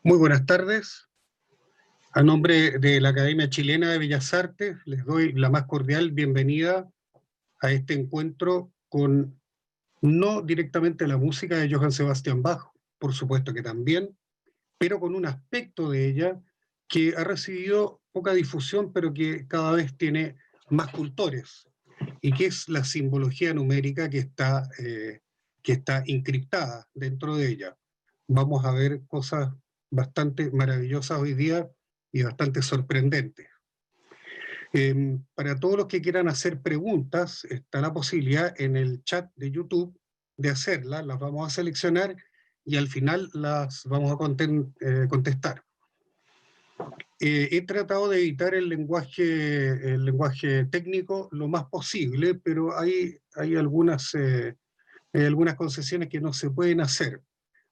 Muy buenas tardes. A nombre de la Academia Chilena de Bellas Artes, les doy la más cordial bienvenida a este encuentro con no directamente la música de Johann Sebastian Bach, por supuesto que también, pero con un aspecto de ella que ha recibido poca difusión, pero que cada vez tiene más cultores, y que es la simbología numérica que está encriptada dentro de ella. Vamos a ver cosas bastante maravillosas hoy día y bastante sorprendentes. Para todos los que quieran hacer preguntas, está la posibilidad en el chat de YouTube de hacerlas, las vamos a seleccionar y al final las vamos a contestar. He tratado de evitar el lenguaje técnico lo más posible, pero hay algunas concesiones que no se pueden hacer.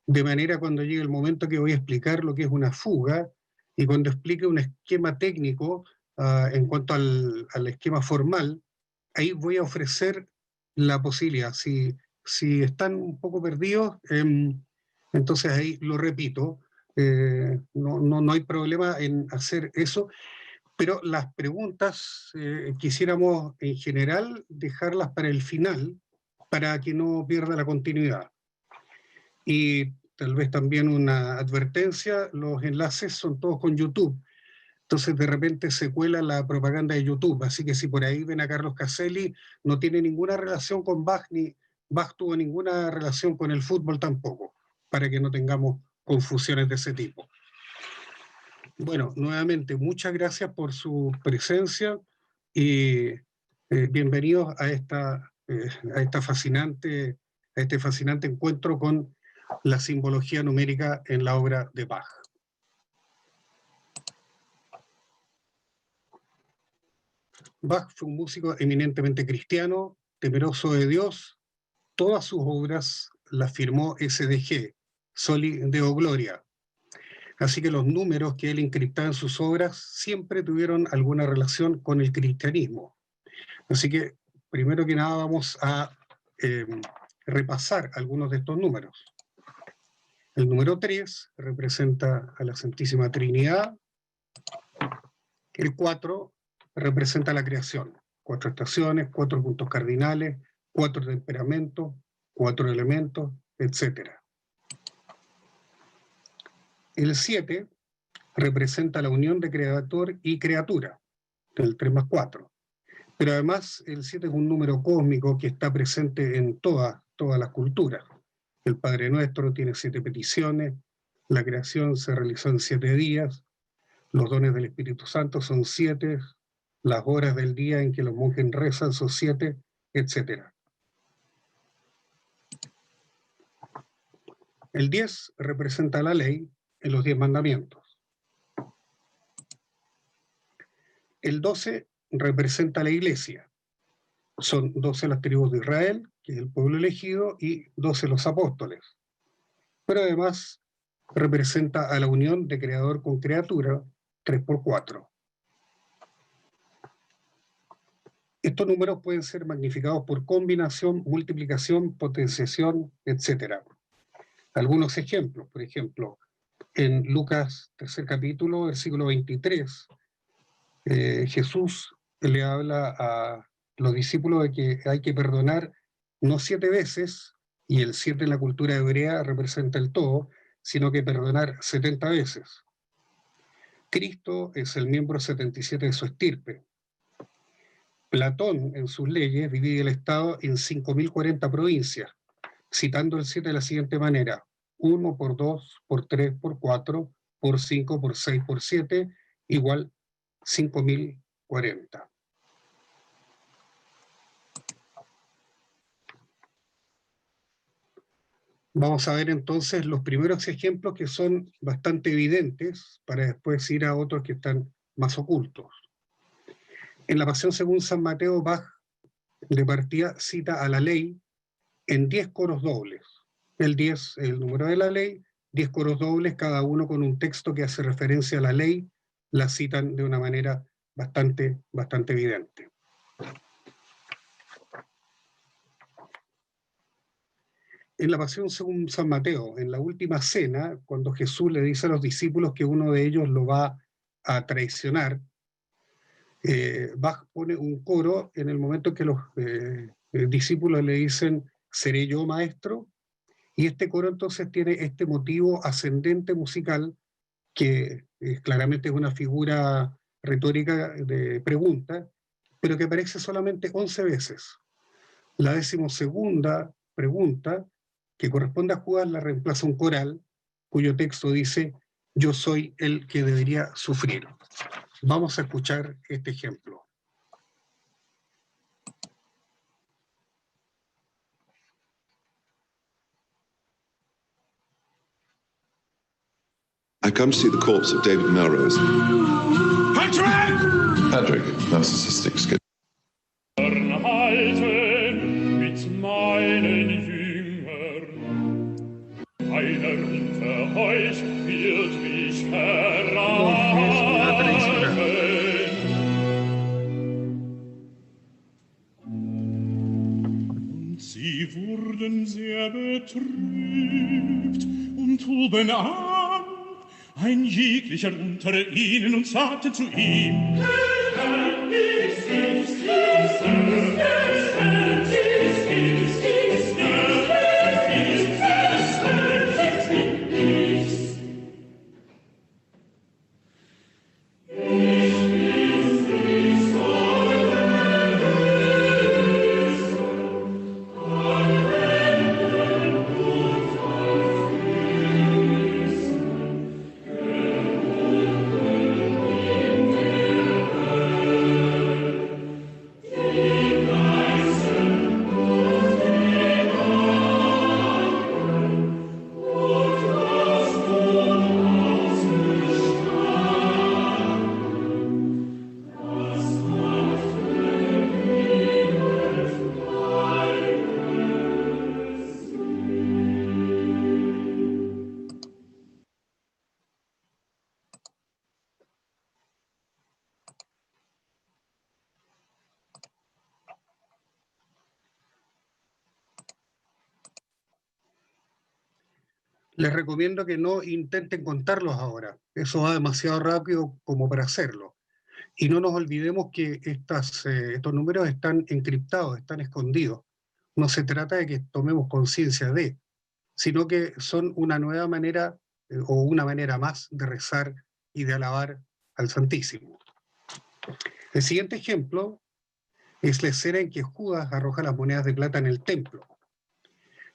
De manera, cuando llegue el momento que voy a explicar lo que es una fuga, y cuando explique un esquema técnico en cuanto al esquema formal, ahí voy a ofrecer la posibilidad. Si están un poco perdidos, entonces ahí lo repito. No hay problema en hacer eso, pero las preguntas quisiéramos en general dejarlas para el final, para que no pierda la continuidad. Y tal vez también una advertencia, los enlaces son todos con YouTube, entonces de repente se cuela la propaganda de YouTube, así que si por ahí ven a Carlos Caselli, no tiene ninguna relación con Bach, ni Bach tuvo ninguna relación con el fútbol tampoco, para que no tengamos confusiones de ese tipo. Bueno, nuevamente, muchas gracias por su presencia y bienvenidos a este fascinante encuentro con la simbología numérica en la obra de Bach. Bach fue un músico eminentemente cristiano, temeroso de Dios. Todas sus obras las firmó SDG, Soli Deo Gloria. Así que los números que él encriptaba en sus obras siempre tuvieron alguna relación con el cristianismo. Así que, primero que nada, vamos a repasar algunos de estos números. El número 3 representa a la Santísima Trinidad. El 4 representa la creación. 4 estaciones, 4 puntos cardinales, 4 temperamentos, 4 elementos, etc. El 7 representa la unión de creador y criatura, el 3 más 4. Pero además el 7 es un número cósmico que está presente en todas las culturas. El Padre Nuestro tiene 7 peticiones, la creación se realizó en 7 días, los dones del Espíritu Santo son 7, las horas del día en que los monjes rezan son 7, etc. El 10 representa la ley en los 10 mandamientos. El 12 representa la iglesia. Son 12 las tribus de Israel, que es el pueblo elegido, y 12 los apóstoles. Pero además representa a la unión de creador con criatura, 3 por 4. Estos números pueden ser magnificados por combinación, multiplicación, potenciación, etc. Algunos ejemplos, por ejemplo, en Lucas 3 capítulo, versículo 23, Jesús le habla a los discípulos de que hay que perdonar no 7 veces, y el 7 en la cultura hebrea representa el todo, sino que perdonar 70 veces. Cristo es el miembro 77 de su estirpe. Platón, en sus leyes, divide el Estado en 5.040 provincias, citando el 7 de la siguiente manera: 1 por 2, por 3, por 4, por 5, por 6, por 7, igual 5.040. Vamos a ver entonces los primeros ejemplos que son bastante evidentes, para después ir a otros que están más ocultos. En la Pasión según San Mateo, Bach de partida cita a la ley en 10 coros dobles. El 10 es el número de la ley, 10 coros dobles, cada uno con un texto que hace referencia a la ley, la citan de una manera bastante evidente. En la Pasión según San Mateo, en la última cena, cuando Jesús le dice a los discípulos que uno de ellos lo va a traicionar, Bach pone un coro en el momento en que los discípulos le dicen, ¿seré yo maestro? Y este coro entonces tiene este motivo ascendente musical que claramente es una figura retórica de pregunta, pero que aparece solamente 11 veces. La 12ª pregunta, que corresponde a Judas, la reemplaza un coral, cuyo texto dice, yo soy el que debería sufrir. Vamos a escuchar este ejemplo. I come to see the corpse of David Melrose. Patrick, narcissistic schizo. Mit meinen Jüngern, einer unter euch wird mich verraten. Und sie wurden sehr betrübt und huben an, ein jeglicher unter ihnen, und sagte zu ihm, Les recomiendo que no intenten contarlos ahora. Eso va demasiado rápido como para hacerlo. Y no nos olvidemos que estos números están encriptados, están escondidos. No se trata de que tomemos conciencia de, sino que son una nueva manera o una manera más de rezar y de alabar al Santísimo. El siguiente ejemplo es la escena en que Judas arroja las monedas de plata en el templo.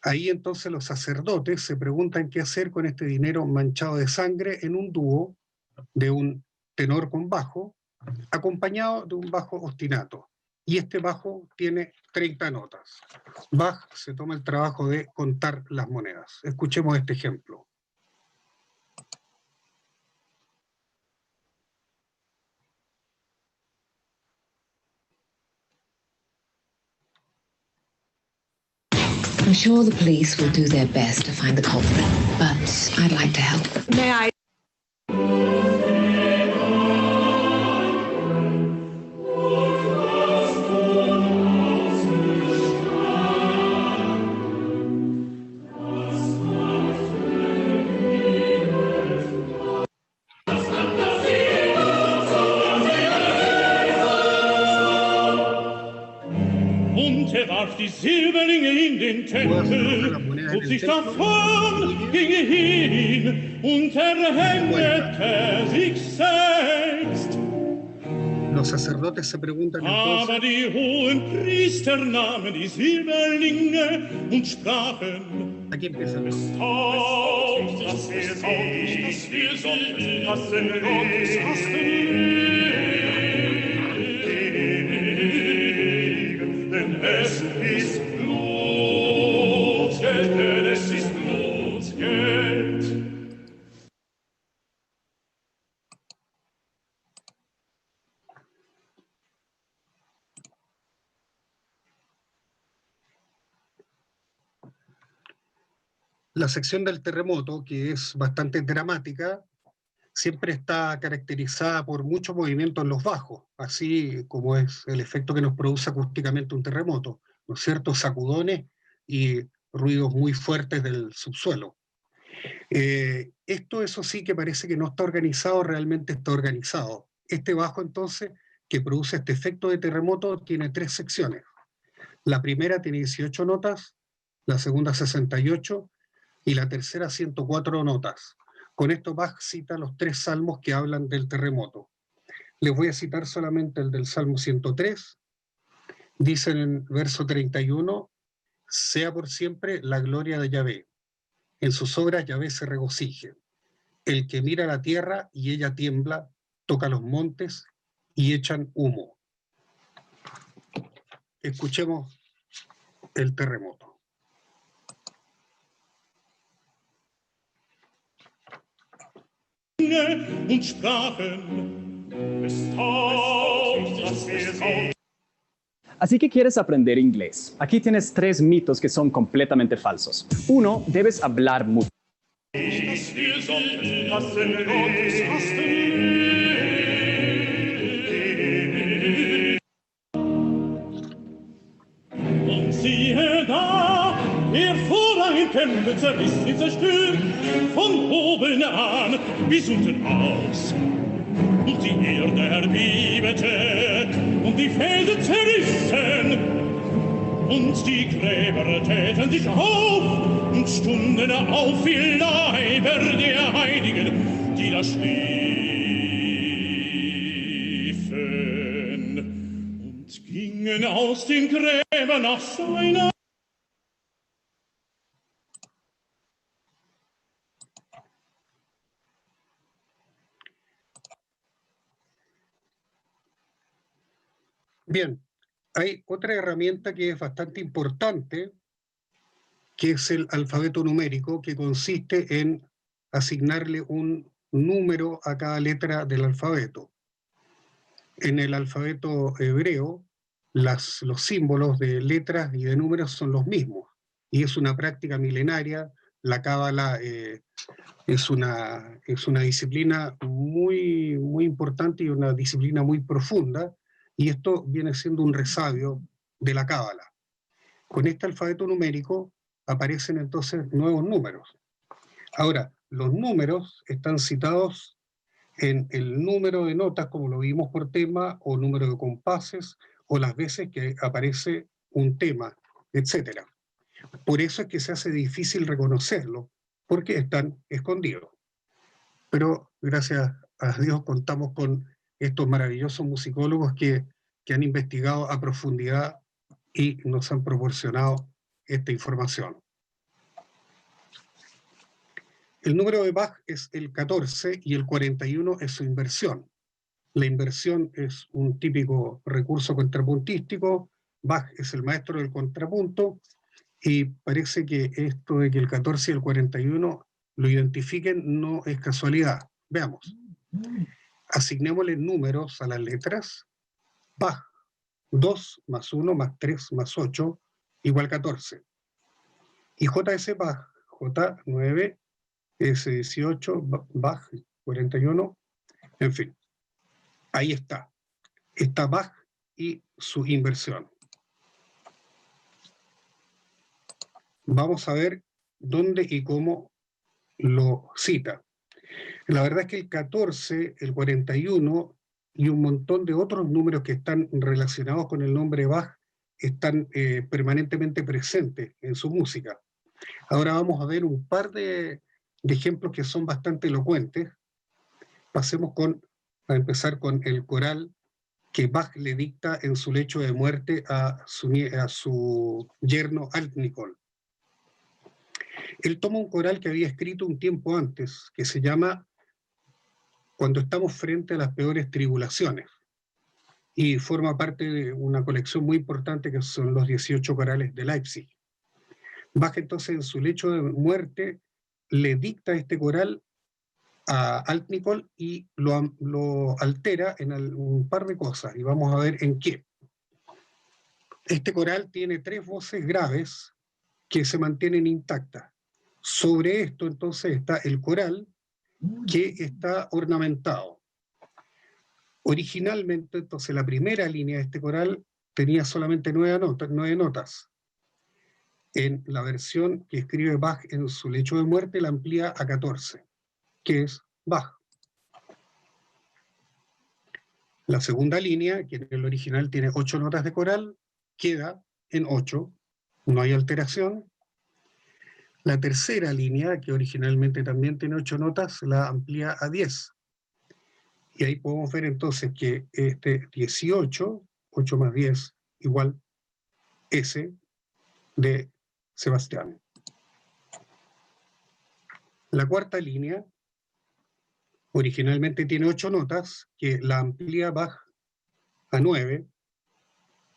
Ahí entonces los sacerdotes se preguntan qué hacer con este dinero manchado de sangre en un dúo de un tenor con bajo, acompañado de un bajo ostinato. Y este bajo tiene 30 notas. Bach se toma el trabajo de contar las monedas. Escuchemos este ejemplo. I'm sure the police will do their best to find the culprit, but I'd like to help. May I? Die Silberlinge in den Tempel, zog sich davon, ging hin und erhängte sich selbst. Los sacerdotes se preguntan entonces, aber die hohen Priester nahmen die Silberlinge und sprachen, aquí empieza. dass wir sie lassen Gottes hassen. Es ist Blutgeld, denn es ist Blutgeld. La sección del terremoto, que es bastante dramática, siempre está caracterizada por mucho movimiento en los bajos, así como es el efecto que nos produce acústicamente un terremoto, ¿no es cierto? Sacudones y ruidos muy fuertes del subsuelo. Esto, eso sí, que parece que no está organizado, realmente está organizado. Este bajo, entonces, que produce este efecto de terremoto, tiene 3 secciones. La primera tiene 18 notas, la segunda 68 y la tercera 104 notas. Con esto Bach cita los 3 salmos que hablan del terremoto. Les voy a citar solamente el del Salmo 103. Dice en el verso 31, sea por siempre la gloria de Yahvé. En sus obras Yahvé se regocije. El que mira la tierra y ella tiembla, toca los montes y echan humo. Escuchemos el terremoto. Und sprachen, es taugt, dass wir sie. Así que quieres aprender inglés. Aquí tienes 3 mitos que son completamente falsos. 1, debes hablar mucho. Dass wir sollten hassen Gottes hasten. Und siehe da, ein Tempel zerriss und zerstört, von oben an bis unten aus. Und die Erde erbebte, und die Felsen zerrissen, und die Gräber täten sich auf, und stunden auf wie Leiber der Heiligen, die da schliefen, und gingen aus den Gräbern nach seiner. Bien, hay otra herramienta que es bastante importante, que es el alfabeto numérico, que consiste en asignarle un número a cada letra del alfabeto. En el alfabeto hebreo, los símbolos de letras y de números son los mismos, y es una práctica milenaria. La cábala es una disciplina muy, muy importante y una disciplina muy profunda, y esto viene siendo un resabio de la cábala. Con este alfabeto numérico aparecen entonces nuevos números. Ahora, los números están citados en el número de notas, como lo vimos por tema, o número de compases, o las veces que aparece un tema, etc. Por eso es que se hace difícil reconocerlo, porque están escondidos. Pero gracias a Dios contamos con estos maravillosos musicólogos que han investigado a profundidad y nos han proporcionado esta información. El número de Bach es el 14 y el 41 es su inversión. La inversión es un típico recurso contrapuntístico. Bach es el maestro del contrapunto, y parece que esto de que el 14 y el 41 lo identifiquen no es casualidad. Veamos. Asignémosle números a las letras. Bach, 2 más 1 más 3 más 8 igual 14. Y JS Bach, J9, S18, Bach, 41, en fin. Ahí está. Está Bach y su inversión. Vamos a ver dónde y cómo lo cita. La verdad es que el 14, el 41 y un montón de otros números que están relacionados con el nombre Bach están permanentemente presentes en su música. Ahora vamos a ver un par de ejemplos que son bastante elocuentes. Pasemos a empezar con el coral que Bach le dicta en su lecho de muerte a su yerno Alt-Nicol. Él toma un coral que había escrito un tiempo antes, que se llama Cuando estamos frente a las peores tribulaciones, y forma parte de una colección muy importante que son los 18 corales de Leipzig. Bach entonces en su lecho de muerte le dicta este coral a Alt-Nicol y lo altera en un par de cosas, y vamos a ver en qué. Este coral tiene 3 voces graves que se mantienen intactas. Sobre esto entonces está el coral, que está ornamentado. Originalmente, entonces, la primera línea de este coral tenía solamente 9 notas. En la versión que escribe Bach en su lecho de muerte, la amplía a 14, que es Bach. La segunda línea, que en el original tiene 8 notas de coral, queda en 8, no hay alteración. La tercera línea, que originalmente también tiene 8 notas, la amplía a 10. Y ahí podemos ver entonces que este 18, 8 más 10, igual S de Sebastián. La cuarta línea originalmente tiene 8 notas, que la amplía Bach a 9,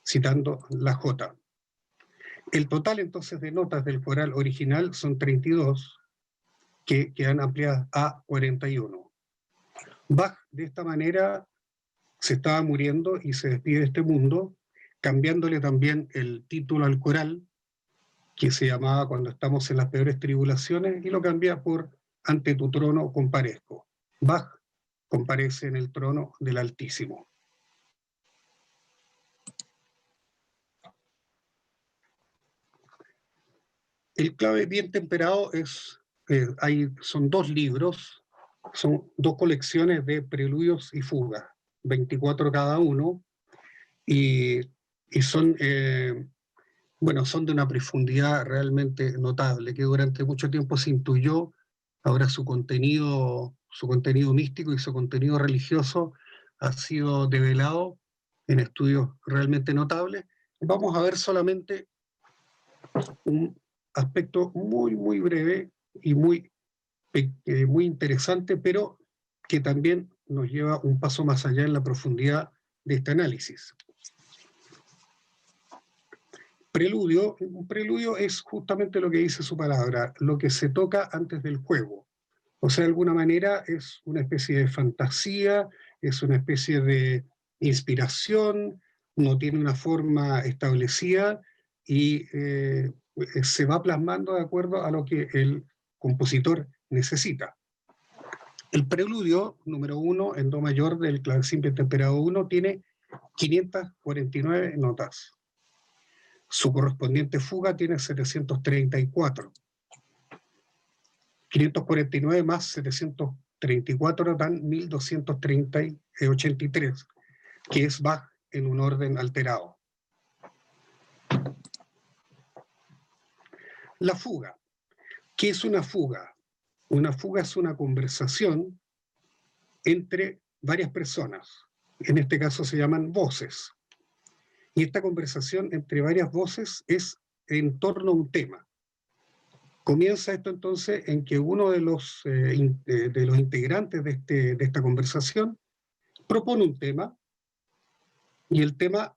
citando la J. El total entonces de notas del coral original son 32, que quedan ampliadas a 41. Bach de esta manera se estaba muriendo y se despide de este mundo, cambiándole también el título al coral, que se llamaba Cuando estamos en las peores tribulaciones, y lo cambia por Ante tu trono comparezco. Bach comparece en el trono del Altísimo. El clave bien temperado son 2 libros, son 2 colecciones de preludios y fugas, 24 cada uno, y son, son de una profundidad realmente notable, que durante mucho tiempo se intuyó. Ahora su contenido místico y su contenido religioso ha sido develado en estudios realmente notables. Vamos a ver solamente un aspecto muy, muy breve y muy interesante, pero que también nos lleva un paso más allá en la profundidad de este análisis. Preludio. Un preludio es justamente lo que dice su palabra, lo que se toca antes del juego. O sea, de alguna manera es una especie de fantasía, es una especie de inspiración, no tiene una forma establecida y se va plasmando de acuerdo a lo que el compositor necesita. El preludio número 1 en do mayor del clavecín temperado 1 tiene 549 notas. Su correspondiente fuga tiene 734. 549 más 734 dan 1283, que es Bach en un orden alterado. La fuga. ¿Qué es una fuga? Una fuga es una conversación entre varias personas. En este caso se llaman voces. Y esta conversación entre varias voces es en torno a un tema. Comienza esto entonces en que uno de los integrantes de esta conversación propone un tema y el tema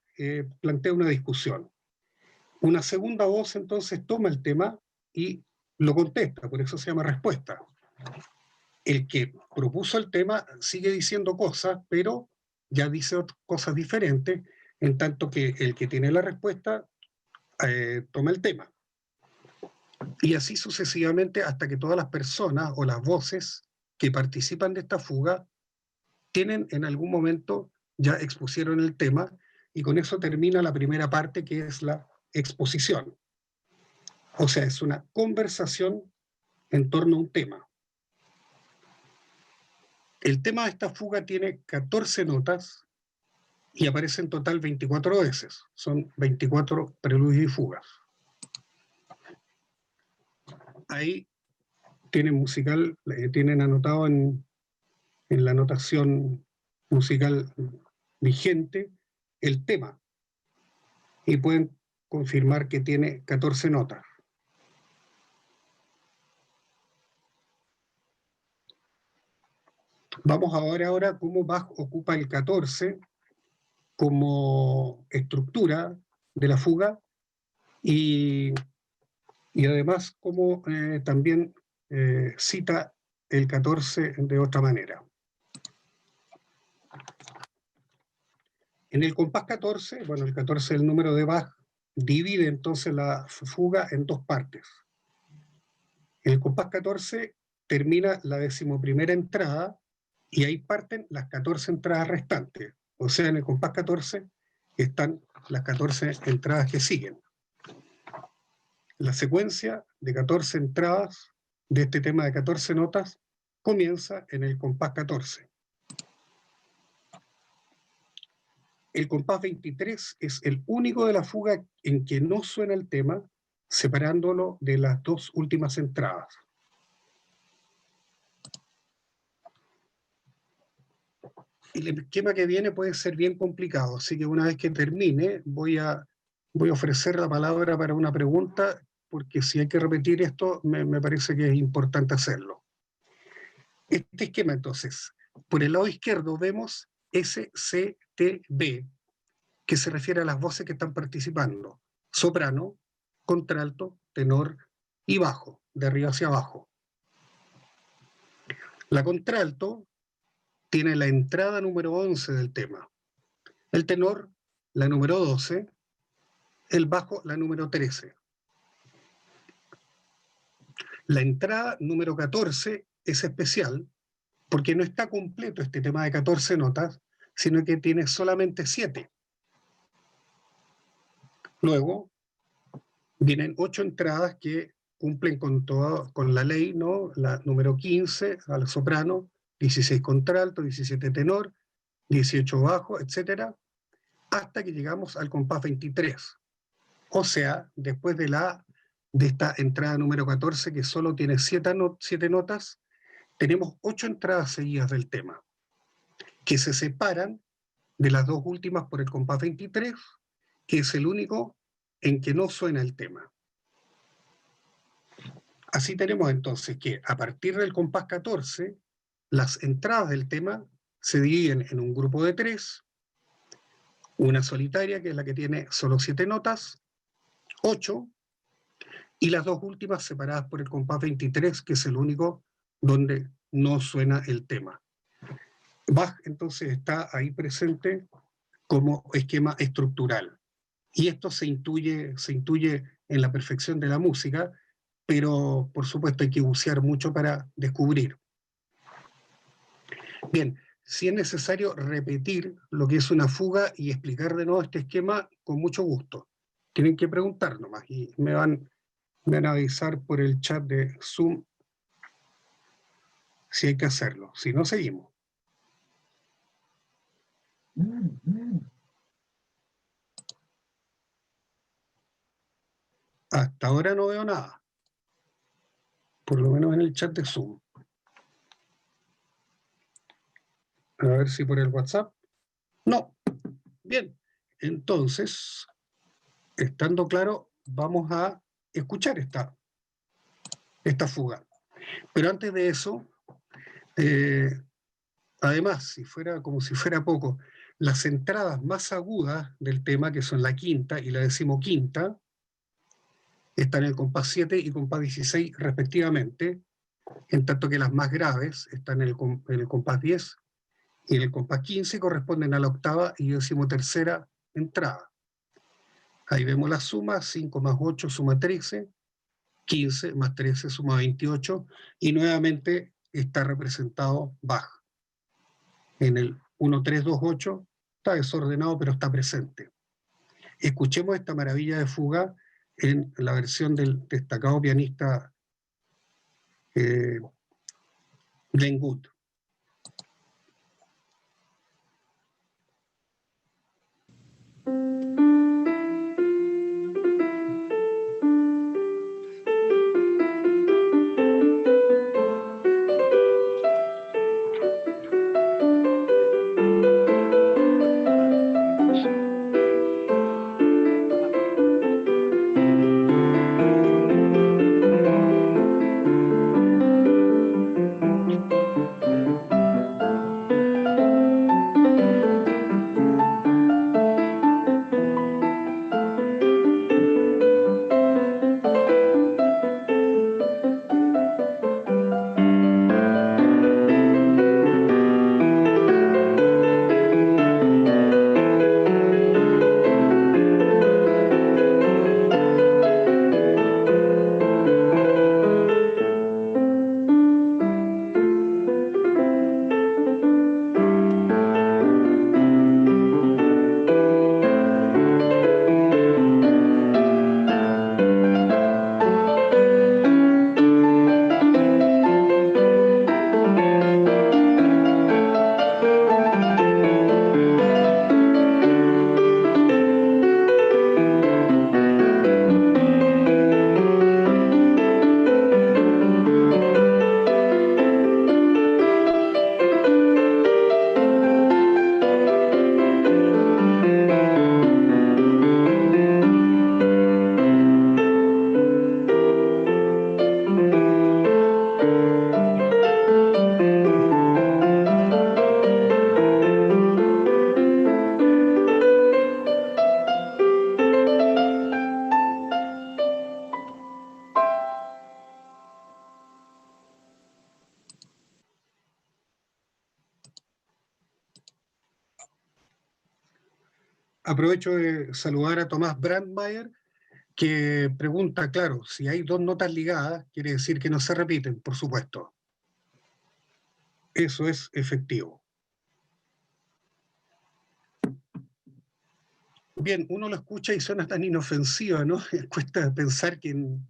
plantea una discusión. Una segunda voz entonces toma el tema y lo contesta, por eso se llama respuesta. El que propuso el tema sigue diciendo cosas, pero ya dice cosas diferentes, en tanto que el que tiene la respuesta toma el tema. Y así sucesivamente hasta que todas las personas o las voces que participan de esta fuga tienen en algún momento, ya expusieron el tema, y con eso termina la primera parte, que es la exposición. O sea, es una conversación en torno a un tema. El tema de esta fuga tiene 14 notas y aparece en total 24 veces. Son 24 preludios y fugas. Ahí tienen anotado en la notación musical vigente el tema y pueden confirmar que tiene 14 notas. Vamos a ver ahora cómo Bach ocupa el 14 como estructura de la fuga y además cómo también cita el 14 de otra manera. En el compás 14, el 14 es el número de Bach, divide entonces la fuga en 2 partes. En el compás 14 termina la 11ª entrada y ahí parten las 14 entradas restantes. O sea, en el compás 14 están las 14 entradas que siguen. la secuencia de 14 entradas de este tema de 14 notas comienza en el compás 14. El compás 23 es el único de la fuga en que no suena el tema, separándolo de las dos últimas entradas. El esquema que viene puede ser bien complicado, así que una vez que termine voy a ofrecer la palabra para una pregunta, porque si hay que repetir esto, me parece que es importante hacerlo. Este esquema, entonces, por el lado izquierdo vemos SCTB, que se refiere a las voces que están participando: soprano, contralto, tenor y bajo, de arriba hacia abajo. La contralto tiene la entrada número 11 del tema, el tenor la número 12, el bajo la número 13. La entrada número 14 es especial porque no está completo este tema de 14 notas, sino que tiene solamente 7. Luego vienen 8 entradas que cumplen con la ley, ¿no? La número 15 al soprano, 16 contralto, 17 tenor, 18 bajo, etc., hasta que llegamos al compás 23. O sea, después de esta entrada número 14, que solo tiene 7 notas, tenemos 8 entradas seguidas del tema, que se separan de las dos últimas por el compás 23, que es el único en que no suena el tema. Así tenemos entonces que a partir del compás 14, las entradas del tema se dividen en un grupo de 3, una solitaria, que es la que tiene solo 7 notas, 8, y las dos últimas separadas por el compás 23, que es el único donde no suena el tema. Bach entonces está ahí presente como esquema estructural. Y esto se intuye en la perfección de la música, pero por supuesto hay que bucear mucho para descubrir. Bien, si es necesario repetir lo que es una fuga y explicar de nuevo este esquema, con mucho gusto. Tienen que preguntar nomás y me van a avisar por el chat de Zoom si hay que hacerlo. Si no, seguimos. Hasta ahora no veo nada. Por lo menos en el chat de Zoom. A ver si por el WhatsApp. No. Bien. Entonces, estando claro, vamos a escuchar esta fuga. Pero antes de eso, además, como si fuera poco, las entradas más agudas del tema, que son la quinta y la decimoquinta, están en el compás 7 y compás 16 respectivamente, en tanto que las más graves están en el compás 10 y en el compás 15, corresponden a la octava y decimotercera entrada. Ahí vemos la suma: 5 más 8 suma 13, 15 más 13 suma 28, y nuevamente está representado Bach. En el 1, 3, 2, 8 está desordenado, pero está presente. Escuchemos esta maravilla de fuga en la versión del destacado pianista Glenn Gould. Aprovecho de saludar a Tomás Brandmeier, que pregunta, claro, si hay dos notas ligadas, quiere decir que no se repiten, por supuesto. Eso es efectivo. Bien, uno lo escucha y suena tan inofensiva, ¿no? Cuesta pensar que en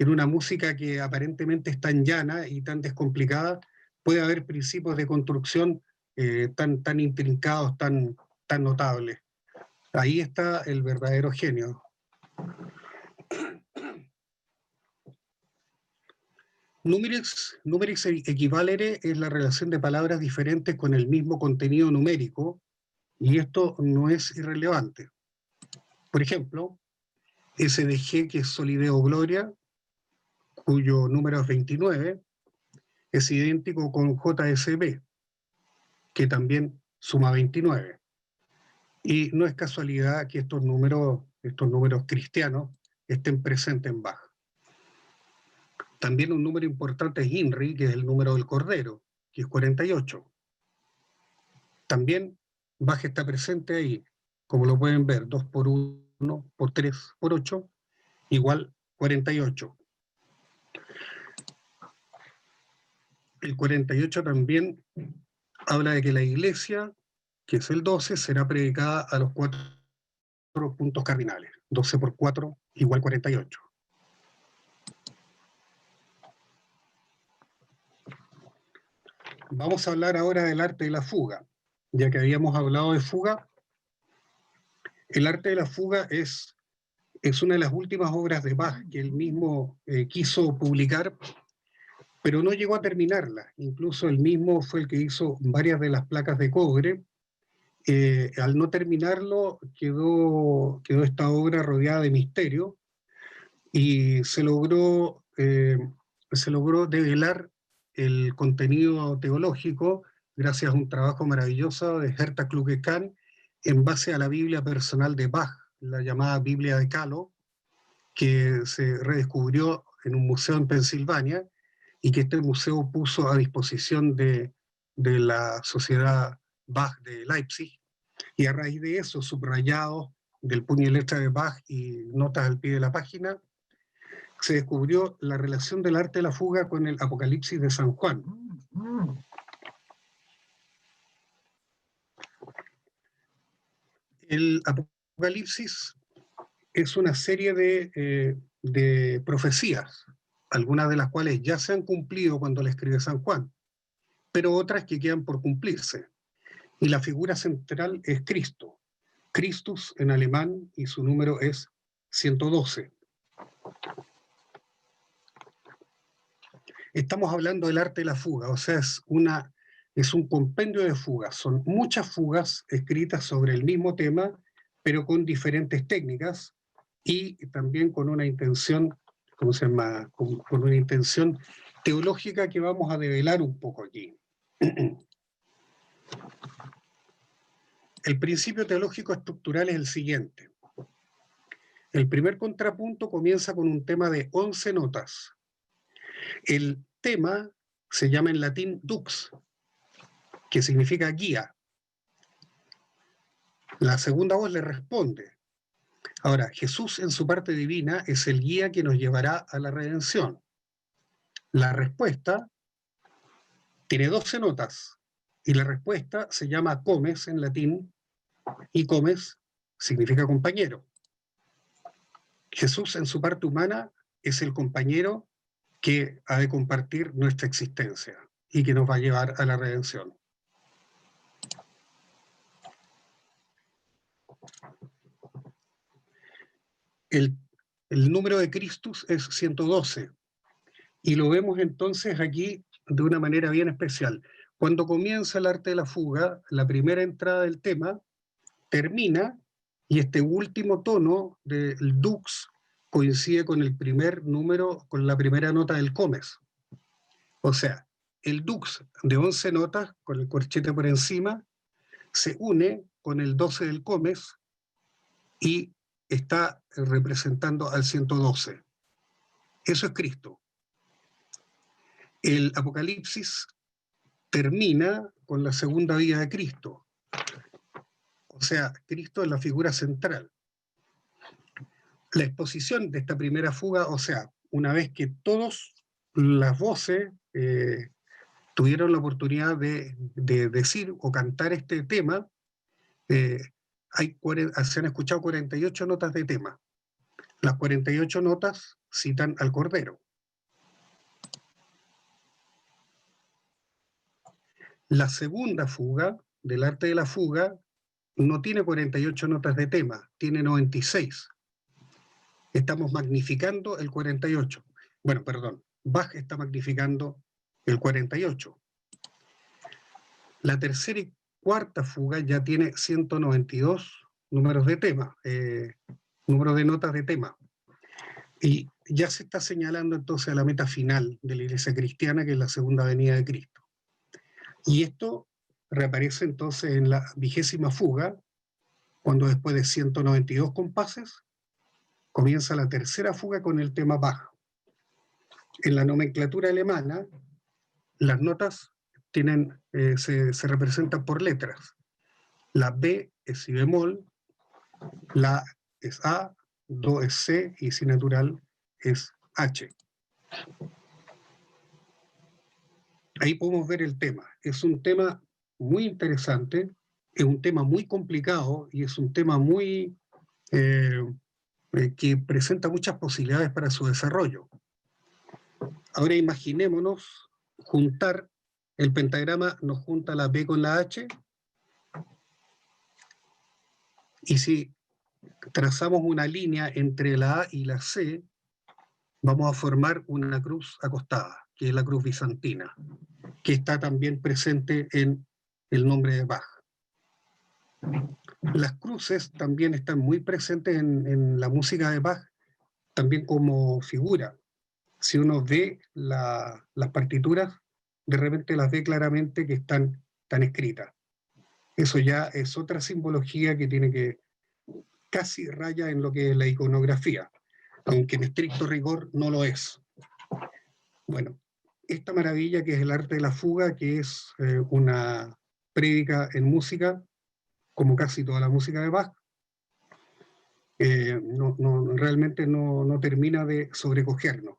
una música que aparentemente es tan llana y tan descomplicada, puede haber principios de construcción tan intrincados, tan notables. Ahí está el verdadero genio. Numerix equivalere es la relación de palabras diferentes con el mismo contenido numérico, y esto no es irrelevante. Por ejemplo, SDG, que es Solideo Gloria, cuyo número es 29, es idéntico con JSB, que también suma 29. Y no es casualidad que estos números cristianos estén presentes en Bach. También un número importante es INRI, que es el número del Cordero, que es 48. También Bach está presente ahí, como lo pueden ver, 2 por 1, por 3, por 8, igual 48. El 48 también habla de que la iglesia, que es el 12, será predicada a los 4 puntos cardinales. 12 por 4 igual 48. Vamos a hablar ahora del arte de la fuga. Ya que habíamos hablado de fuga, el arte de la fuga es una de las últimas obras de Bach que él mismo quiso publicar, pero no llegó a terminarla. Incluso él mismo fue el que hizo varias de las placas de cobre. Al no terminarlo, quedó esta obra rodeada de misterio, y se logró develar el contenido teológico gracias a un trabajo maravilloso de Herta Kluge-Kahn en base a la Biblia personal de Bach, la llamada Biblia de Calo, que se redescubrió en un museo en Pensilvania y que este museo puso a disposición de la Sociedad Bach de Leipzig. Y a raíz de eso, subrayados del puño y letra de Bach y notas al pie de la página, se descubrió la relación del arte de la fuga con el Apocalipsis de San Juan. El Apocalipsis es una serie de profecías, algunas de las cuales ya se han cumplido cuando le escribe San Juan, pero otras que quedan por cumplirse. Y la figura central es Cristo, Christus en alemán, y su número es 112. Estamos hablando del arte de la fuga, o sea, es un compendio de fugas. Son muchas fugas escritas sobre el mismo tema, pero con diferentes técnicas y también con una intención, ¿cómo se llama? Con una intención teológica que vamos a develar un poco aquí. El principio teológico estructural es el siguiente. El primer contrapunto comienza con un tema de 11 notas. El tema se llama en latín dux, que significa guía. La segunda voz le responde. Ahora, Jesús en su parte divina es el guía que nos llevará a la redención. La respuesta tiene 12 notas y la respuesta se llama comes en latín, y comes significa compañero. Jesús en su parte humana es el compañero que ha de compartir nuestra existencia y que nos va a llevar a la redención. El número de Christus es 112, y lo vemos entonces aquí de una manera bien especial. Cuando comienza el arte de la fuga, la primera entrada del tema termina, y este último tono del dux coincide con el primer número, con la primera nota del comes. O sea, el dux de 11 notas, con el corchete por encima, se une con el 12 del comes y está representando al 112. Eso es Cristo. El Apocalipsis termina con la segunda vida de Cristo. O sea, Cristo es la figura central. La exposición de esta primera fuga, o sea, una vez que todas las voces tuvieron la oportunidad de decir o cantar este tema, se han escuchado 48 notas de tema. Las 48 notas citan al Cordero. La segunda fuga, del arte de la fuga, no tiene 48 notas de tema, tiene 96. Estamos magnificando el 48. Bueno, perdón, Bach está magnificando el 48. La tercera y cuarta fuga ya tiene 192 números de tema, números de notas de tema. Y ya se está señalando entonces a la meta final de la Iglesia cristiana, que es la segunda venida de Cristo. Y esto reaparece entonces en la 20ª fuga, cuando después de 192 compases, comienza la tercera fuga con el tema Bach. En la nomenclatura alemana, las notas se representan por letras. La B es si bemol, la A es A, Do es C y si natural es H. Ahí podemos ver el tema. Es un tema muy interesante, es un tema muy complicado y es un tema muy que presenta muchas posibilidades para su desarrollo. Ahora imaginémonos juntar el pentagrama, nos junta la B con la H, y si trazamos una línea entre la A y la C, vamos a formar una cruz acostada, que es la cruz bizantina, que está también presente en el nombre de Bach. Las cruces también están muy presentes en la música de Bach, también como figura. Si uno ve las partituras, de repente las ve claramente que están escritas. Eso ya es otra simbología que tiene que casi raya en lo que es la iconografía, aunque en estricto rigor no lo es. Bueno, esta maravilla que es el arte de la fuga, que es una prédica en música, como casi toda la música de Bach, realmente no termina de sobrecogernos.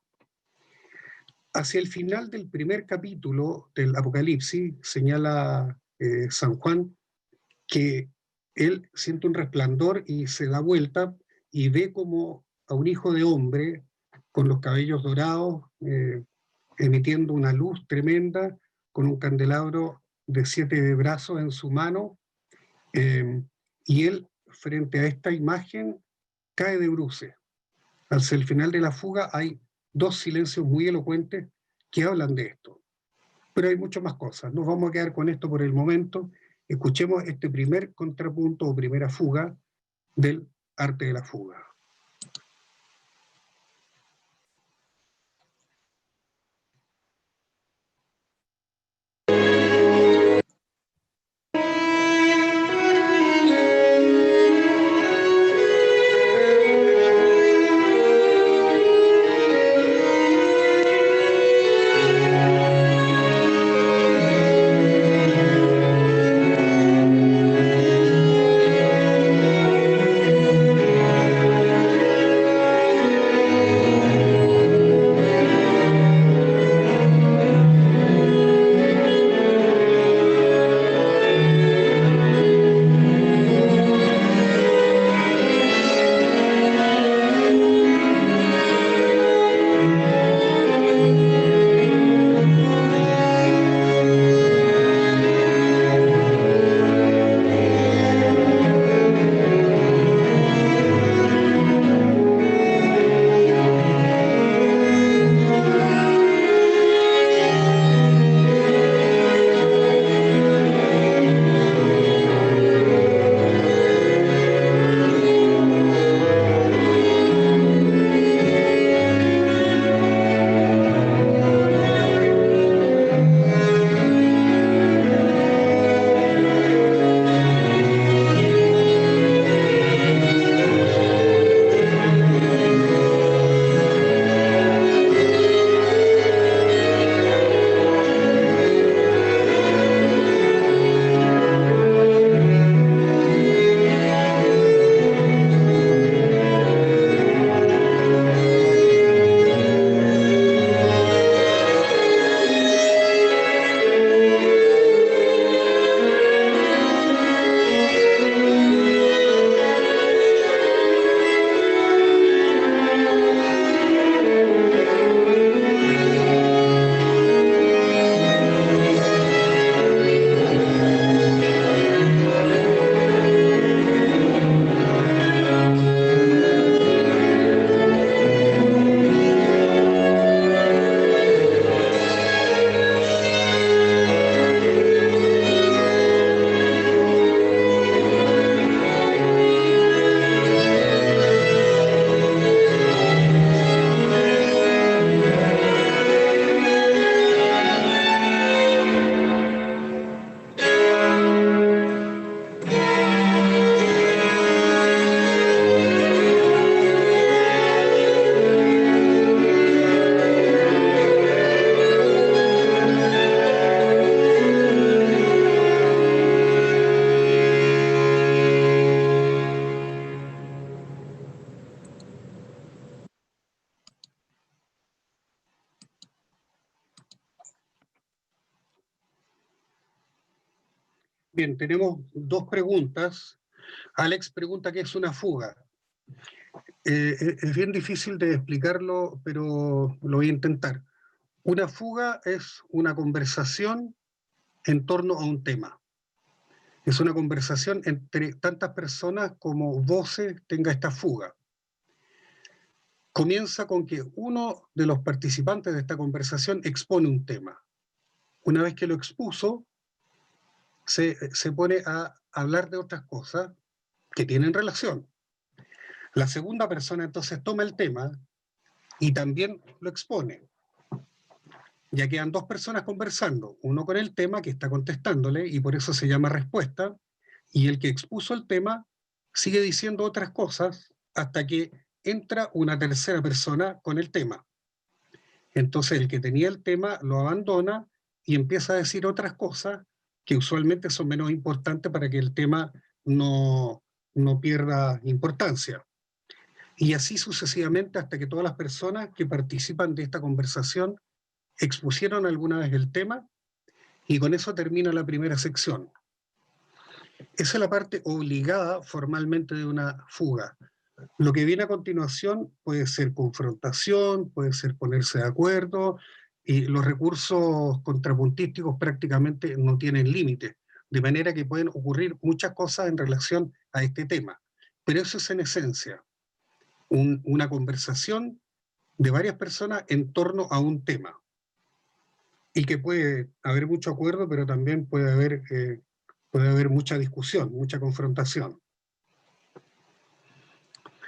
Hacia el final del primer capítulo del Apocalipsis señala San Juan que él siente un resplandor y se da vuelta y ve como a un hijo de hombre con los cabellos dorados, emitiendo una luz tremenda, con un candelabro de 7 brazos en su mano, y él, frente a esta imagen, cae de bruces. Hacia el final de la fuga hay 2 silencios muy elocuentes que hablan de esto. Pero hay muchas más cosas. Nos vamos a quedar con esto por el momento. Escuchemos este primer contrapunto o primera fuga del arte de la fuga. Bien, tenemos dos preguntas. Alex pregunta qué es una fuga. Es bien difícil de explicarlo, pero lo voy a intentar. Una fuga es una conversación en torno a un tema. Es una conversación entre tantas personas como voces tenga esta fuga. Comienza con que uno de los participantes de esta conversación expone un tema. Una vez que lo expuso, se pone a hablar de otras cosas que tienen relación. La segunda persona entonces toma el tema y también lo expone. Ya quedan dos personas conversando, uno con el tema que está contestándole y por eso se llama respuesta, y el que expuso el tema sigue diciendo otras cosas hasta que entra una tercera persona con el tema. Entonces el que tenía el tema lo abandona y empieza a decir otras cosas que usualmente son menos importantes para que el tema no pierda importancia. Y así sucesivamente hasta que todas las personas que participan de esta conversación expusieron alguna vez el tema y con eso termina la primera sección. Esa es la parte obligada formalmente de una fuga. Lo que viene a continuación puede ser confrontación, puede ser ponerse de acuerdo, y los recursos contrapuntísticos prácticamente no tienen límite, de manera que pueden ocurrir muchas cosas en relación a este tema. Pero eso es en esencia una conversación de varias personas en torno a un tema. Y que puede haber mucho acuerdo, pero también puede haber mucha discusión, mucha confrontación.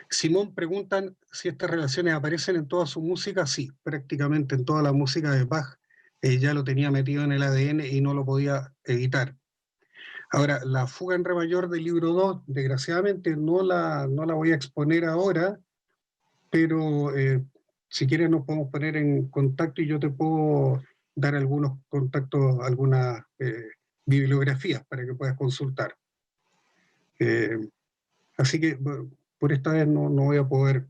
Simón preguntan si estas relaciones aparecen en toda su música. Sí, prácticamente en toda la música de Bach ya lo tenía metido en el ADN y no lo podía evitar. Ahora, la fuga en re mayor del libro 2, desgraciadamente no la voy a exponer ahora, pero si quieres nos podemos poner en contacto y yo te puedo dar algunos contactos, algunas bibliografías para que puedas consultar. Así que por esta vez no voy a poder,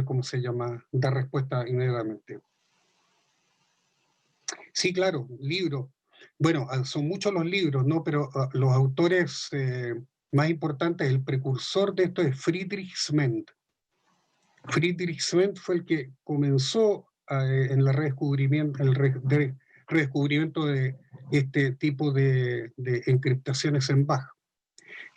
¿cómo se llama?, dar respuesta inmediatamente. Sí, claro, libros. Bueno, son muchos los libros, ¿no? Pero los autores más importantes, el precursor de esto es Friedrich Sment. Friedrich Sment fue el que comenzó en el redescubrimiento de este tipo de encriptaciones en Bach.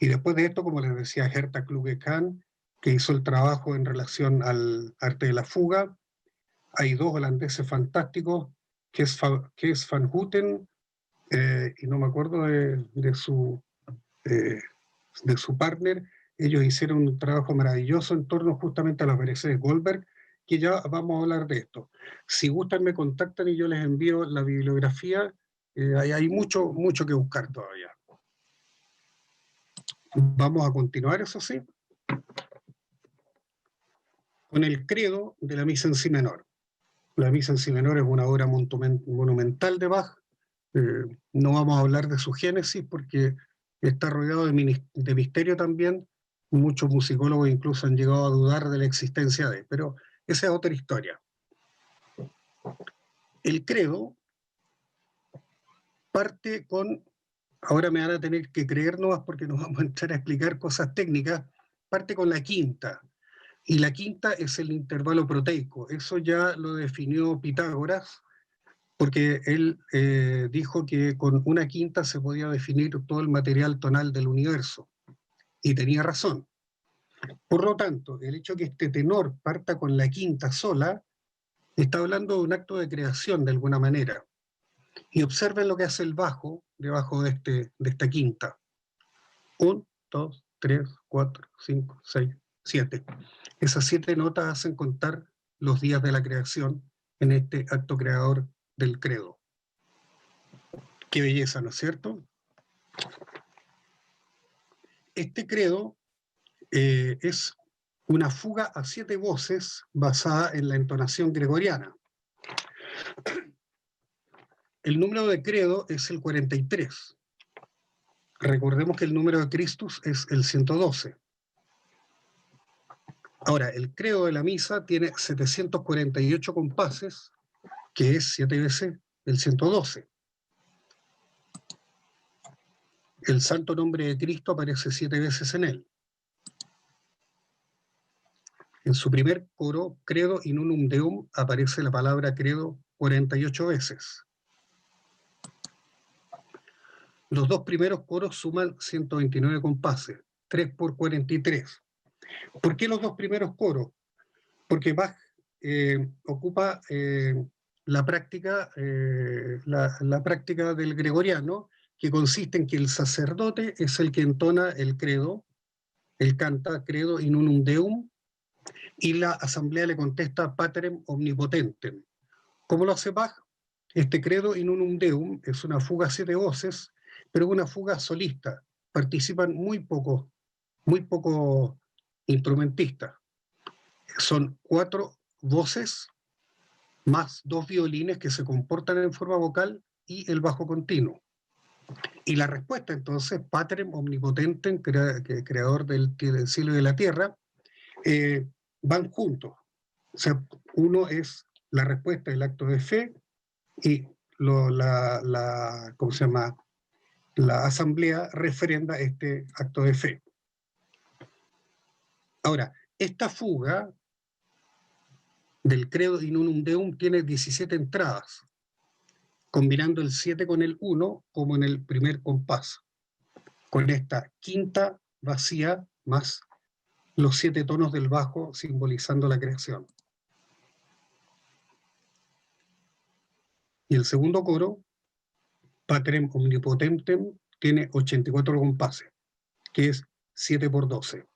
Y después de esto, como les decía, Herta Kluge-Kahn, que hizo el trabajo en relación al arte de la fuga. Hay dos holandeses fantásticos, Kees van Houten, y no me acuerdo de su partner. Ellos hicieron un trabajo maravilloso en torno justamente a las variaciones Goldberg, que ya vamos a hablar de esto. Si gustan me contactan y yo les envío la bibliografía. Hay mucho que buscar todavía. Vamos a continuar, eso sí, con el credo de la misa en si menor. La misa en si menor es una obra monumental de Bach. No vamos a hablar de su génesis porque está rodeado de misterio también. Muchos musicólogos incluso han llegado a dudar de la existencia de, pero esa es otra historia. El credo parte con, ahora me van a tener que creer nomás porque nos vamos a entrar a explicar cosas técnicas, parte con la quinta. Y la quinta es el intervalo proteico. Eso ya lo definió Pitágoras, porque él dijo que con una quinta se podía definir todo el material tonal del universo. Y tenía razón. Por lo tanto, el hecho que este tenor parta con la quinta sola, está hablando de un acto de creación de alguna manera. Y observen lo que hace el bajo debajo de esta quinta. 1, 2, 3, 4, 5, 6, 7. Esas 7 notas hacen contar los días de la creación en este acto creador del credo. Qué belleza, ¿no es cierto? Este credo es una fuga a 7 voces basada en la entonación gregoriana. El número de credo es el 43. Recordemos que el número de Christus es el 112. Ahora, el credo de la misa tiene 748 compases, que es 7 veces el 112. El santo nombre de Cristo aparece 7 veces en él. En su primer coro, Credo in unum Deum, aparece la palabra credo 48 veces. Los dos primeros coros suman 129 compases, 3 por 43. ¿Por qué los dos primeros coros? Porque Bach ocupa la práctica del gregoriano, que consiste en que el sacerdote es el que entona el credo, él canta credo in unum Deum, y la asamblea le contesta Paterem omnipotentem. ¿Cómo lo hace Bach? Este credo in unum Deum es una fuga a 7 voces, pero una fuga solista. Participan muy pocos instrumentistas. Son 4 voces más 2 violines que se comportan en forma vocal y el bajo continuo. Y la respuesta entonces, Paterem omnipotentem, creador del cielo y de la tierra, van juntos. O sea, uno es la respuesta del acto de fe y ¿cómo se llama? La asamblea refrenda este acto de fe. Ahora, esta fuga del credo in unum Deum tiene 17 entradas, combinando el 7 con el 1 como en el primer compás, con esta quinta vacía más los 7 tonos del bajo simbolizando la creación. Y el segundo coro, Paterem omnipotentem, tiene 84 compases, que es 7 por 12.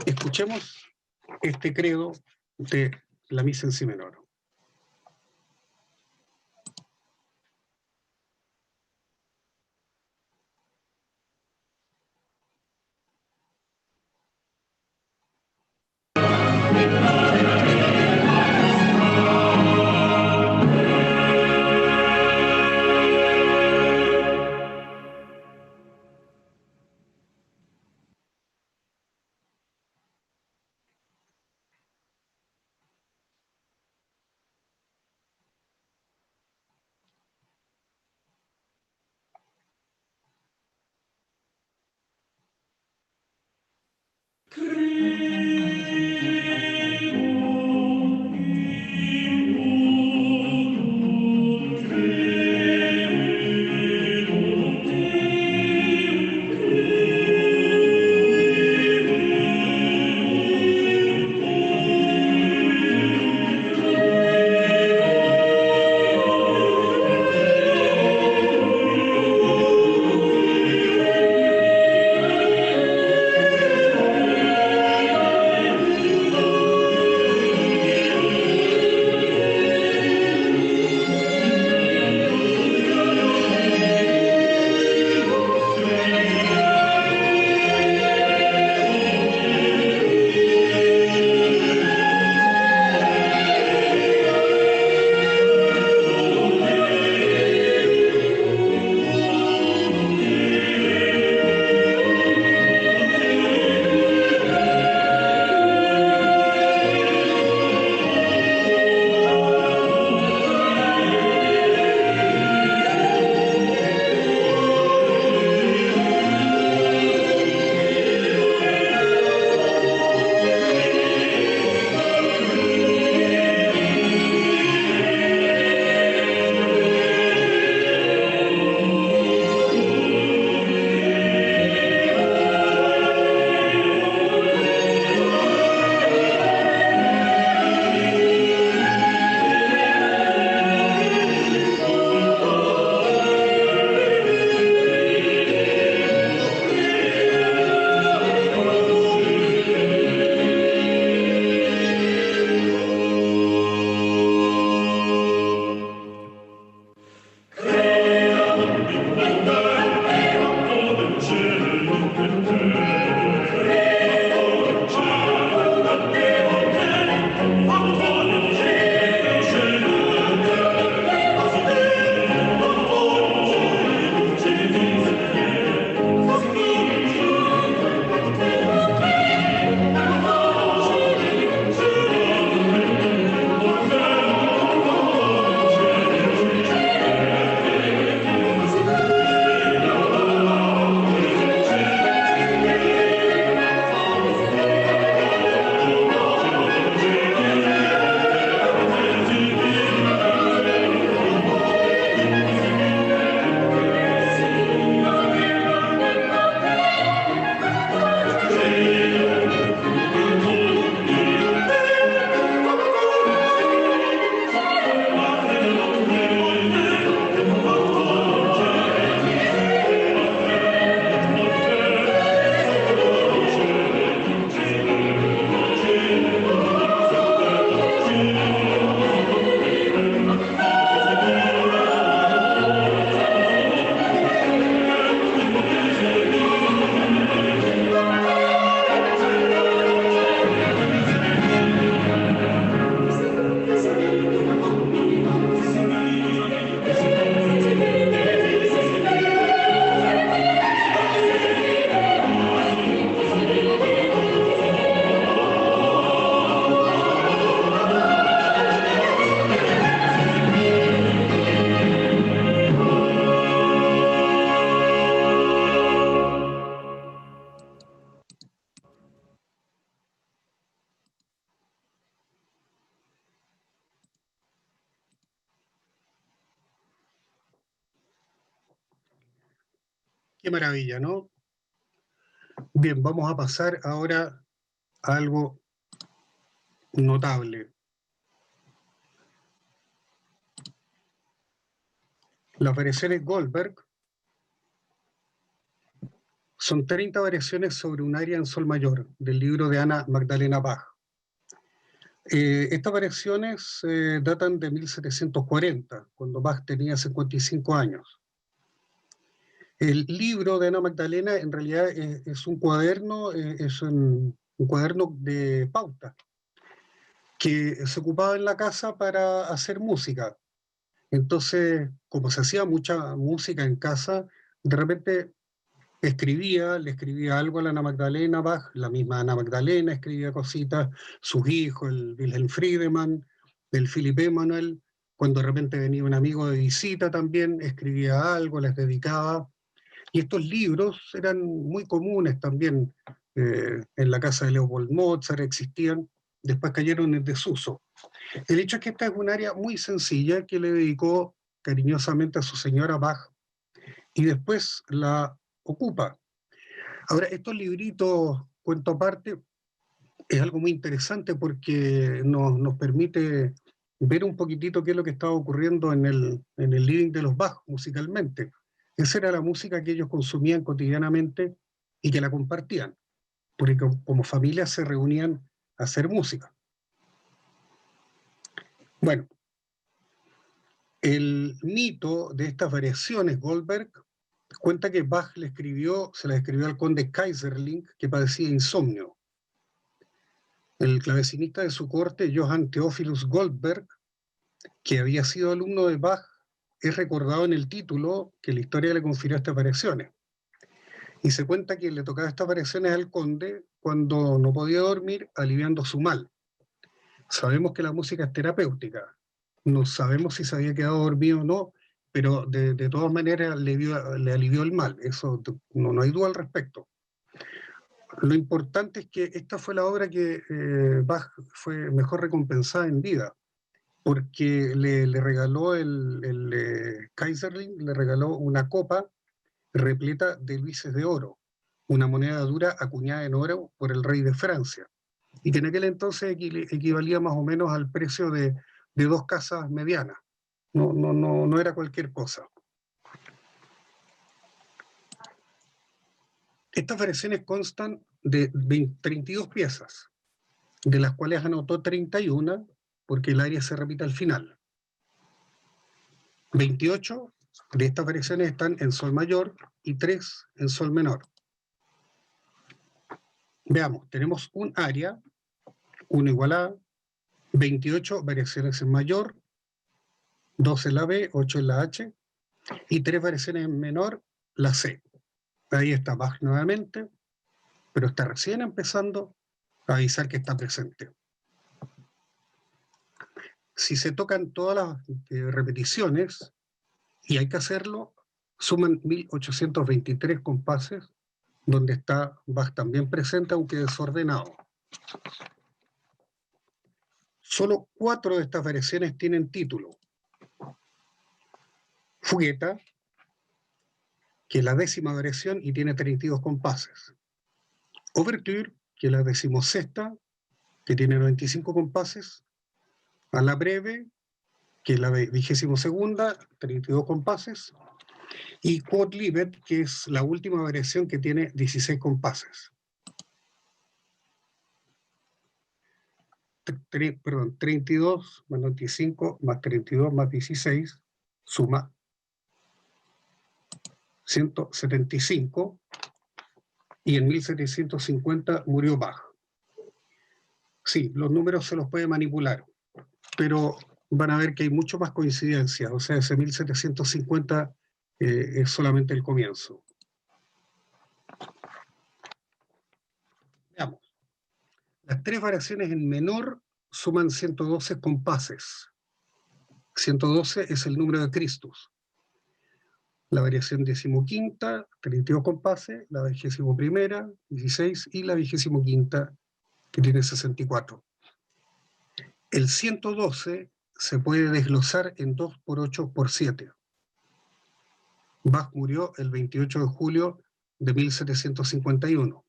Escuchemos este credo de la misa en si menor. Qué maravilla, ¿no? Bien, vamos a pasar ahora a algo notable. Las variaciones Goldberg son 30 variaciones sobre un aria en sol mayor, del libro de Anna Magdalena Bach. Estas variaciones datan de 1740, cuando Bach tenía 55 años. El libro de Ana Magdalena en realidad es un cuaderno, es un cuaderno de pauta, que se ocupaba en la casa para hacer música. Entonces, como se hacía mucha música en casa, de repente le escribía algo a la Ana Magdalena Bach, la misma Ana Magdalena escribía cositas, sus hijos, el Wilhelm Friedemann, el Philipp Emanuel, cuando de repente venía un amigo de visita también, escribía algo, les dedicaba. Y estos libros eran muy comunes también en la casa de Leopold Mozart, existían, después cayeron en desuso. El hecho es que esta es un área muy sencilla que le dedicó cariñosamente a su señora Bach y después la ocupa. Ahora, estos libritos, cuento aparte, es algo muy interesante porque nos permite ver un poquitito qué es lo que estaba ocurriendo en el living de los Bach musicalmente. Esa era la música que ellos consumían cotidianamente y que la compartían, porque como familia se reunían a hacer música. Bueno, el mito de estas variaciones Goldberg cuenta que Bach se las escribió al conde Kaiserling, que padecía insomnio. El clavecinista de su corte, Johann Theophilus Goldberg, que había sido alumno de Bach, es recordado en el título que la historia le confirió a estas variaciones. Y se cuenta que le tocaba estas variaciones al conde cuando no podía dormir, aliviando su mal. Sabemos que la música es terapéutica. No sabemos si se había quedado dormido o no, pero de todas maneras le alivió el mal. Eso no hay duda al respecto. Lo importante es que esta fue la obra que Bach fue mejor recompensada en vida, porque le regaló el Kaiserling, le regaló una copa repleta de luises de oro, una moneda dura acuñada en oro por el rey de Francia, y que en aquel entonces equivalía más o menos al precio de 2 casas medianas. No era cualquier cosa. Estas variaciones constan de 32 piezas, de las cuales anotó 31, porque el aria se repite al final. 28 de estas variaciones están en sol mayor y 3 en sol menor. Veamos, tenemos un aria, 1 igual a 28 variaciones en mayor, 2 en la B, 8 en la H, y 3 variaciones en menor, la C. Ahí está Bach nuevamente, pero está recién empezando a avisar que está presente. Si se tocan todas las repeticiones, y hay que hacerlo, suman 1823 compases, donde está Bach también presente, aunque desordenado. Solo 4 de estas variaciones tienen título. Fugueta, que es la 10ª variación y tiene 32 compases. Overture, que es la 16ª, que tiene 95 compases. A la breve, que es la 22ª, 32 compases. Y Quodlibet, que es la última variación que tiene 16 compases. 32 más 95 más 32 más 16 suma 175, y en 1750 murió Bach. Sí, los números se los puede manipular, pero van a ver que hay mucho más coincidencias, o sea, ese 1750 es solamente el comienzo. Veamos. Las 3 variaciones en menor suman 112 compases. 112 es el número de Christus. La variación 15ª, 32 compases, la 21ª, 16, y la 25ª, que tiene 64. El 112 se puede desglosar en 2 por 8 por 7. Bach murió el 28 de julio de 1751.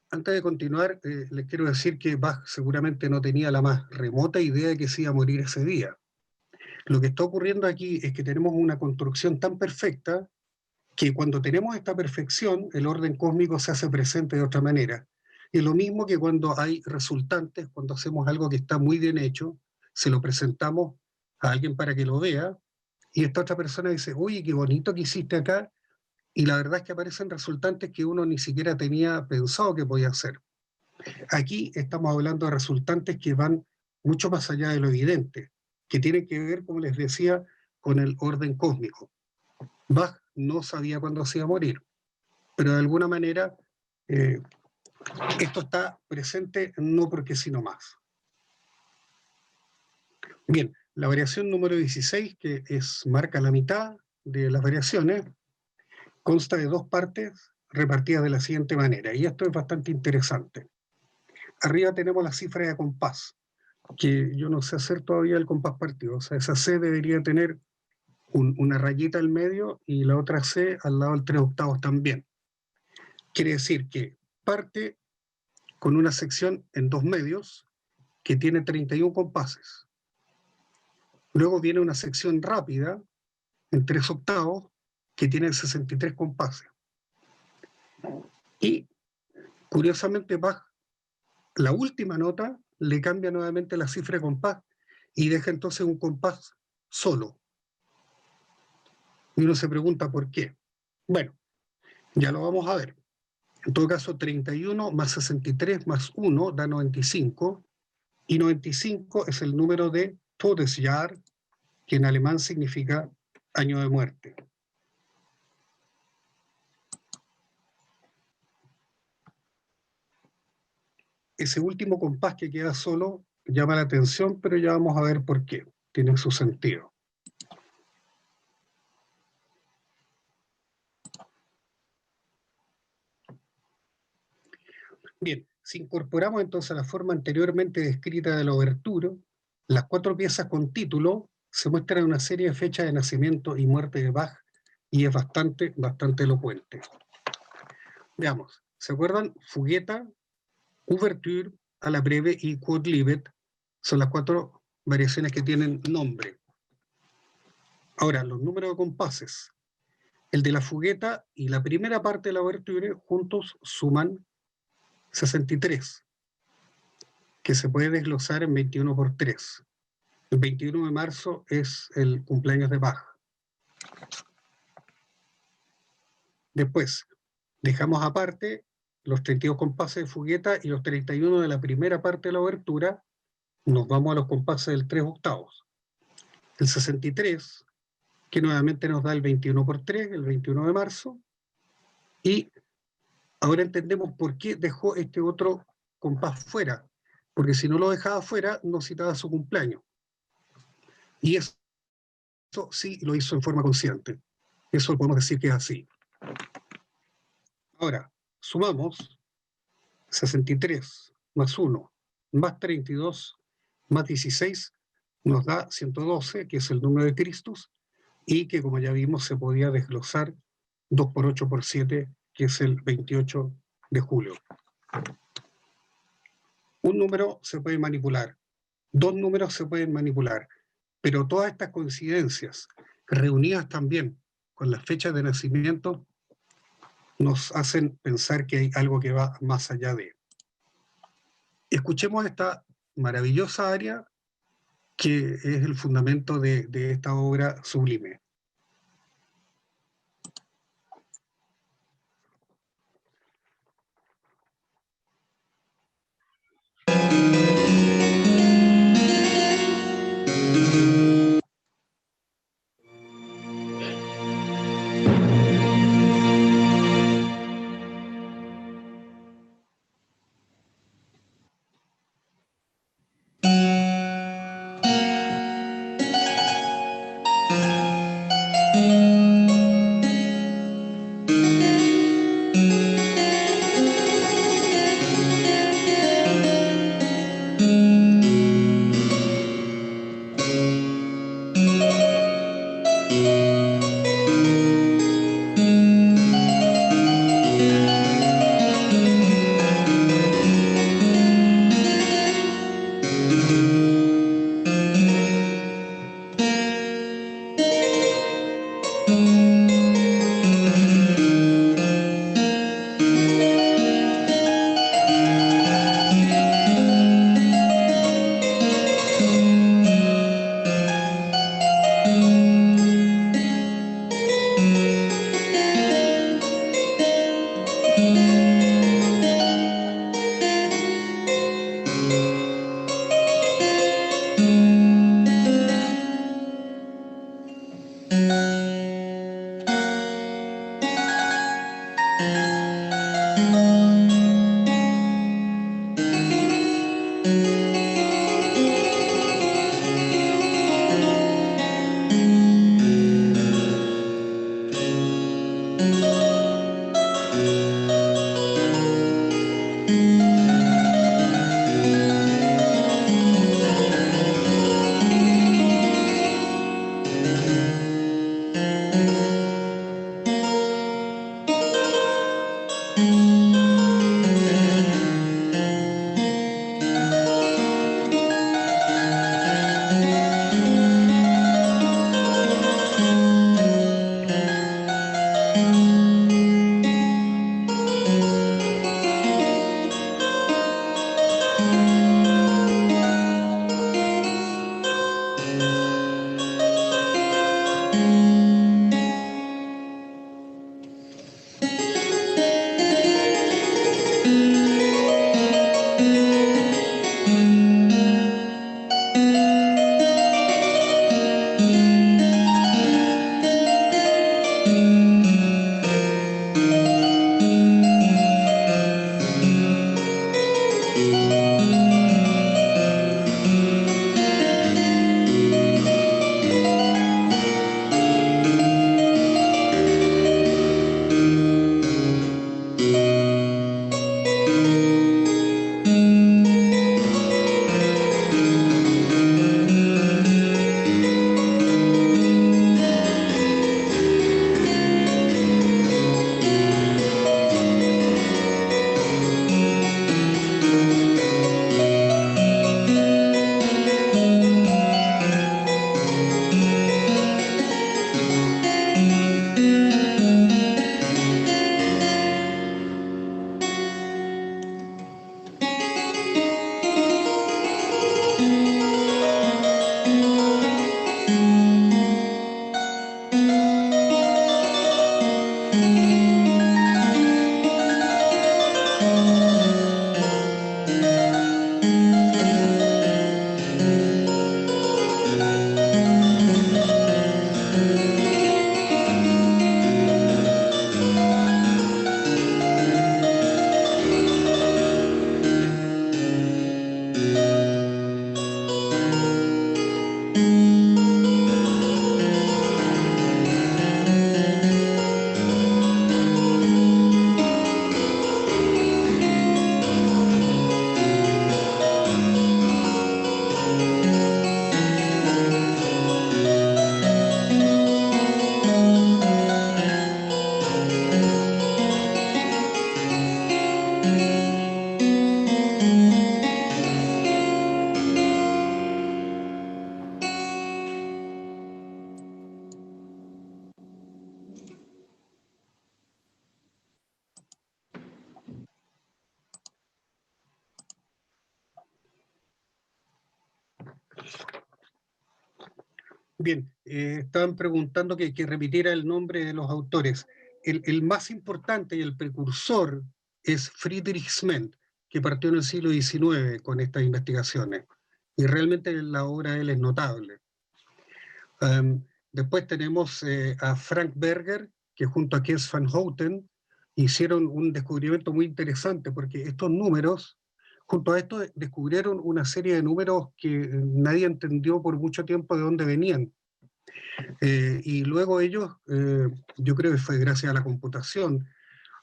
Antes de continuar, les quiero decir que Bach seguramente no tenía la más remota idea de que se iba a morir ese día. Lo que está ocurriendo aquí es que tenemos una construcción tan perfecta que cuando tenemos esta perfección, el orden cósmico se hace presente de otra manera. Es lo mismo que cuando hay resultantes, cuando hacemos algo que está muy bien hecho, se lo presentamos a alguien para que lo vea, y esta otra persona dice, oye, qué bonito que hiciste acá, y la verdad es que aparecen resultantes que uno ni siquiera tenía pensado que podía hacer. Aquí estamos hablando de resultantes que van mucho más allá de lo evidente, que tienen que ver, como les decía, con el orden cósmico. Bach no sabía cuándo se iba a morir, pero de alguna manera esto está presente no porque sino más. Bien, la variación número 16, que marca la mitad de las variaciones, consta de dos partes repartidas de la siguiente manera, y esto es bastante interesante. Arriba tenemos la cifra de compás, que yo no sé hacer todavía el compás partido, o sea, esa C debería tener una rayita al medio y la otra C al lado del 3/8 también. Quiere decir que parte con una sección en 2 medios que tiene 31 compases. Luego viene una sección rápida en 3/8 que tiene 63 compases. Y curiosamente Bach, la última nota, le cambia nuevamente la cifra de compás y deja entonces un compás solo. Y uno se pregunta por qué. Bueno, ya lo vamos a ver. En todo caso, 31 más 63 más 1 da 95, y 95 es el número de Todesjahr, que en alemán significa año de muerte. Ese último compás que queda solo llama la atención, pero ya vamos a ver por qué. Tiene su sentido. Bien, si incorporamos entonces la forma anteriormente descrita de la obertura, las 4 piezas con título se muestran una serie de fechas de nacimiento y muerte de Bach, y es bastante elocuente. Veamos, ¿se acuerdan? Fugueta, Ouverture, a la breve y Quodlibet son las 4 variaciones que tienen nombre. Ahora, los números de compases. El de la fugueta y la primera parte de la ouverture juntos suman 63, que se puede desglosar en 21 por 3. El 21 de marzo es el cumpleaños de Bach. Después, dejamos aparte los 32 compases de fugueta y los 31 de la primera parte de la obertura, nos vamos a los compases del 3/8. El 63, que nuevamente nos da el 21 por 3, el 21 de marzo, y ahora entendemos por qué dejó este otro compás fuera, porque si no lo dejaba fuera, no citaba su cumpleaños. Y eso sí lo hizo en forma consciente. Eso podemos decir que es así. Ahora, sumamos 63 más 1 más 32 más 16 nos da 112, que es el número de Cristus, y que, como ya vimos, se podía desglosar 2 por 8 por 7, que es el 28 de julio. Un número se puede manipular, 2 números se pueden manipular, pero todas estas coincidencias, reunidas también con las fechas de nacimiento, nos hacen pensar que hay algo que va más allá de. Escuchemos esta maravillosa aria que es el fundamento de esta obra sublime. Bien, estaban preguntando que repitiera el nombre de los autores. El más importante y el precursor es Friedrich Sment, que partió en el siglo XIX con estas investigaciones. Y realmente la obra de él es notable. Después tenemos a Frank Berger, que junto a Kees van Houten hicieron un descubrimiento muy interesante, porque estos números, junto a esto descubrieron una serie de números que nadie entendió por mucho tiempo de dónde venían. Y luego ellos, yo creo que fue gracias a la computación,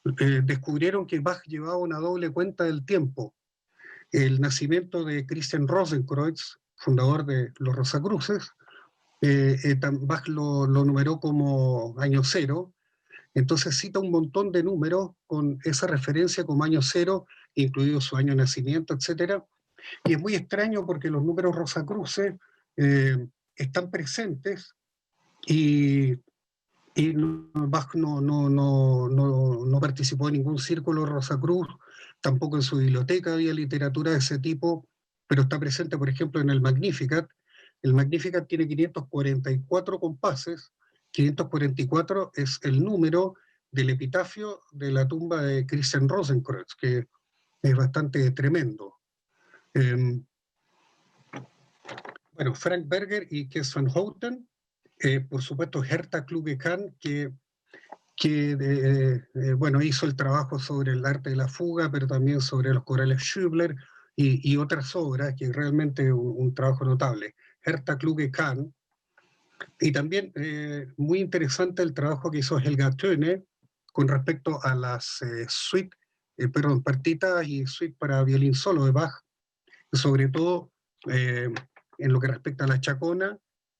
descubrieron que Bach llevaba una doble cuenta del tiempo. El nacimiento de Christian Rosenkreuz, fundador de los Rosacruces, Bach lo numeró como año cero, entonces cita un montón de números con esa referencia como año cero, incluido su año de nacimiento, etc. Y es muy extraño porque los números Rosacruces están presentes y Bach no participó en ningún círculo Rosacruz, tampoco en su biblioteca había literatura de ese tipo, pero está presente, por ejemplo, en el Magnificat. El Magnificat tiene 544 compases, 544 es el número del epitafio de la tumba de Christian Rosenkreuz, que es bastante tremendo. Bueno, Frank Berger y Kees van Houten, por supuesto Herta Kluge-Kahn, que bueno, hizo el trabajo sobre el arte de la fuga, pero también sobre los corales Schubler y otras obras, que realmente un trabajo notable. Herta Kluge-Kahn, y también muy interesante el trabajo que hizo Helga Töne con respecto a las partitas y suite para violín solo de Bach, sobre todo en lo que respecta a la chacona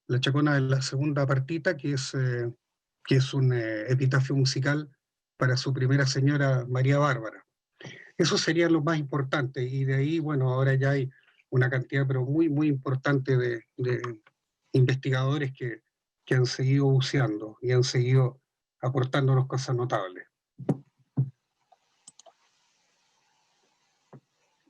de la segunda partita, que es un epitafio musical para su primera señora María Bárbara. Eso sería lo más importante, y de ahí, bueno, ahora ya hay una cantidad, pero muy, muy importante de investigadores que han seguido buceando y han seguido aportándonos cosas notables.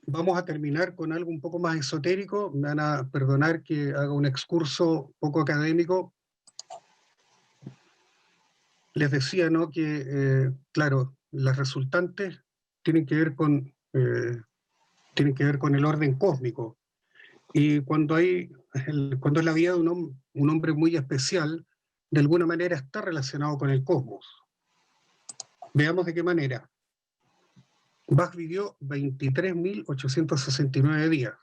Vamos a terminar con algo un poco más esotérico. Me van a perdonar que haga un excurso poco académico. Les decía, ¿no?, que, claro, las resultantes tienen que ver con el orden cósmico. Y cuando es la vida de un hombre muy especial, de alguna manera está relacionado con el cosmos. Veamos de qué manera. Bach vivió 23.869 días.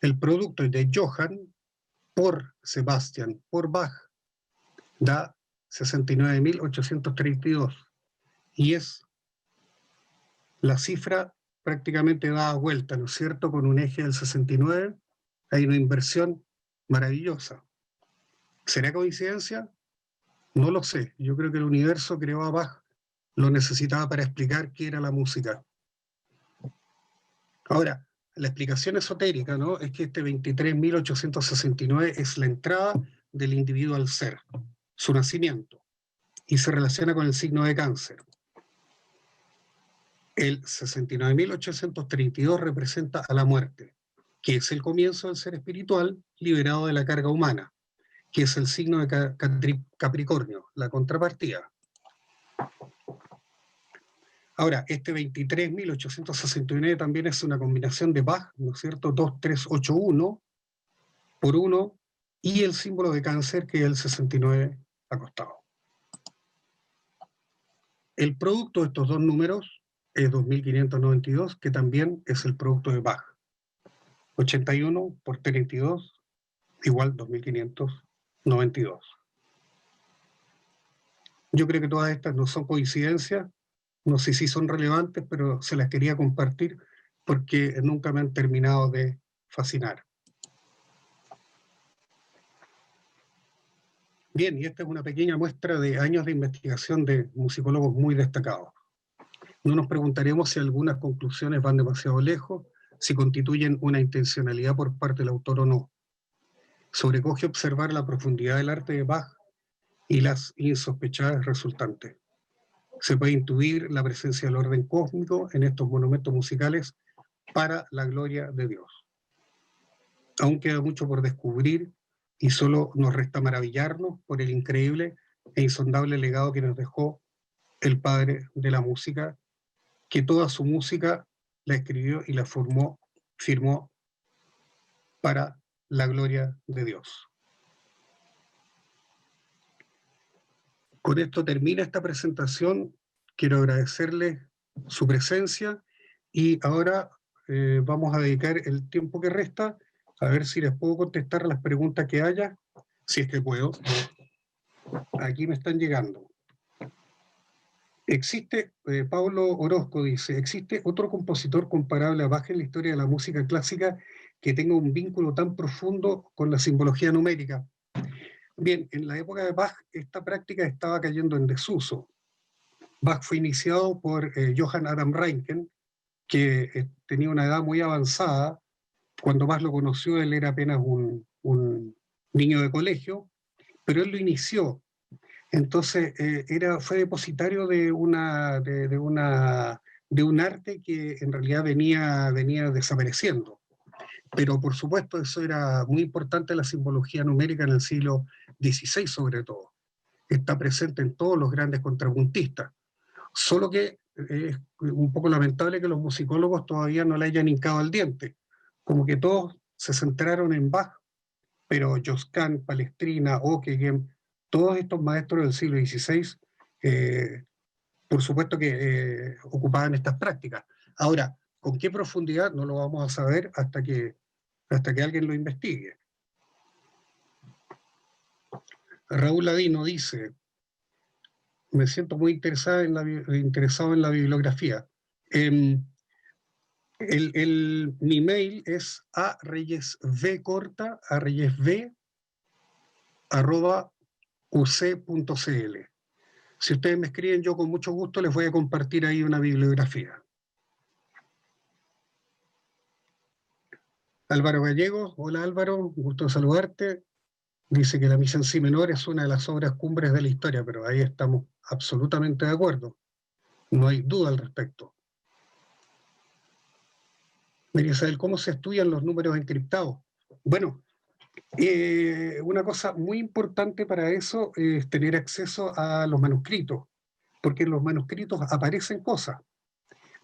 El producto de Johann por Sebastian por Bach da 69.832. Y es la cifra prácticamente dada vuelta, ¿no es cierto?, con un eje del 69. Hay una inversión maravillosa. ¿Será coincidencia? No lo sé. Yo creo que el universo creó a Bach, lo necesitaba para explicar qué era la música. Ahora, la explicación esotérica, ¿no?, es que este 23.869 es la entrada del individuo al ser, su nacimiento, y se relaciona con el signo de Cáncer. El 69.832 representa a la muerte, que es el comienzo del ser espiritual liberado de la carga humana, que es el signo de Capricornio, la contrapartida. Ahora, este 23.869 también es una combinación de Bach, ¿no es cierto?, 2381 por 1, y el símbolo de Cáncer, que es el 69 acostado. El producto de estos dos números es 2.592, que también es el producto de Bach. 81 por 32 igual 2.592. Yo creo que todas estas no son coincidencias, no sé si son relevantes, pero se las quería compartir porque nunca me han terminado de fascinar. Bien, y esta es una pequeña muestra de años de investigación de musicólogos muy destacados. No nos preguntaremos si algunas conclusiones van demasiado lejos, si constituyen una intencionalidad por parte del autor o no. Sobrecoge observar la profundidad del arte de Bach y las insospechadas resultantes. Se puede intuir la presencia del orden cósmico en estos monumentos musicales para la gloria de Dios. Aún queda mucho por descubrir y solo nos resta maravillarnos por el increíble e insondable legado que nos dejó el padre de la música, que toda su música la escribió y la firmó para la gloria de Dios. Con esto termina esta presentación. Quiero agradecerles su presencia y ahora vamos a dedicar el tiempo que resta a ver si les puedo contestar las preguntas que haya, si es que puedo. Aquí me están llegando. Existe, Pablo Orozco dice, ¿existe otro compositor comparable a Bach en la historia de la música clásica que tenga un vínculo tan profundo con la simbología numérica? Bien, en la época de Bach esta práctica estaba cayendo en desuso. Bach fue iniciado por Johann Adam Reinken, que tenía una edad muy avanzada. Cuando Bach lo conoció, él era apenas un niño de colegio, pero él lo inició. Entonces fue depositario de un arte que en realidad venía desapareciendo. Pero por supuesto eso era muy importante, la simbología numérica en el siglo XVI sobre todo. Está presente en todos los grandes contrapuntistas. Solo que es un poco lamentable que los musicólogos todavía no le hayan hincado al diente. Como que todos se centraron en Bach, pero Josquin, Palestrina, Ockeghem, todos estos maestros del siglo XVI, por supuesto que ocupaban estas prácticas. Ahora, ¿con qué profundidad? No lo vamos a saber hasta que alguien lo investigue. Raúl Ladino dice, me siento muy interesado en la bibliografía. Mi mail es areyesv@uc.cl. Si ustedes me escriben, yo con mucho gusto les voy a compartir ahí una bibliografía. Álvaro Gallegos, hola Álvaro, un gusto saludarte. Dice que la misa en si menor es una de las obras cumbres de la historia, pero ahí estamos absolutamente de acuerdo. No hay duda al respecto. María Isabel, ¿cómo se estudian los números encriptados? Bueno, una cosa muy importante para eso es tener acceso a los manuscritos, porque en los manuscritos aparecen cosas.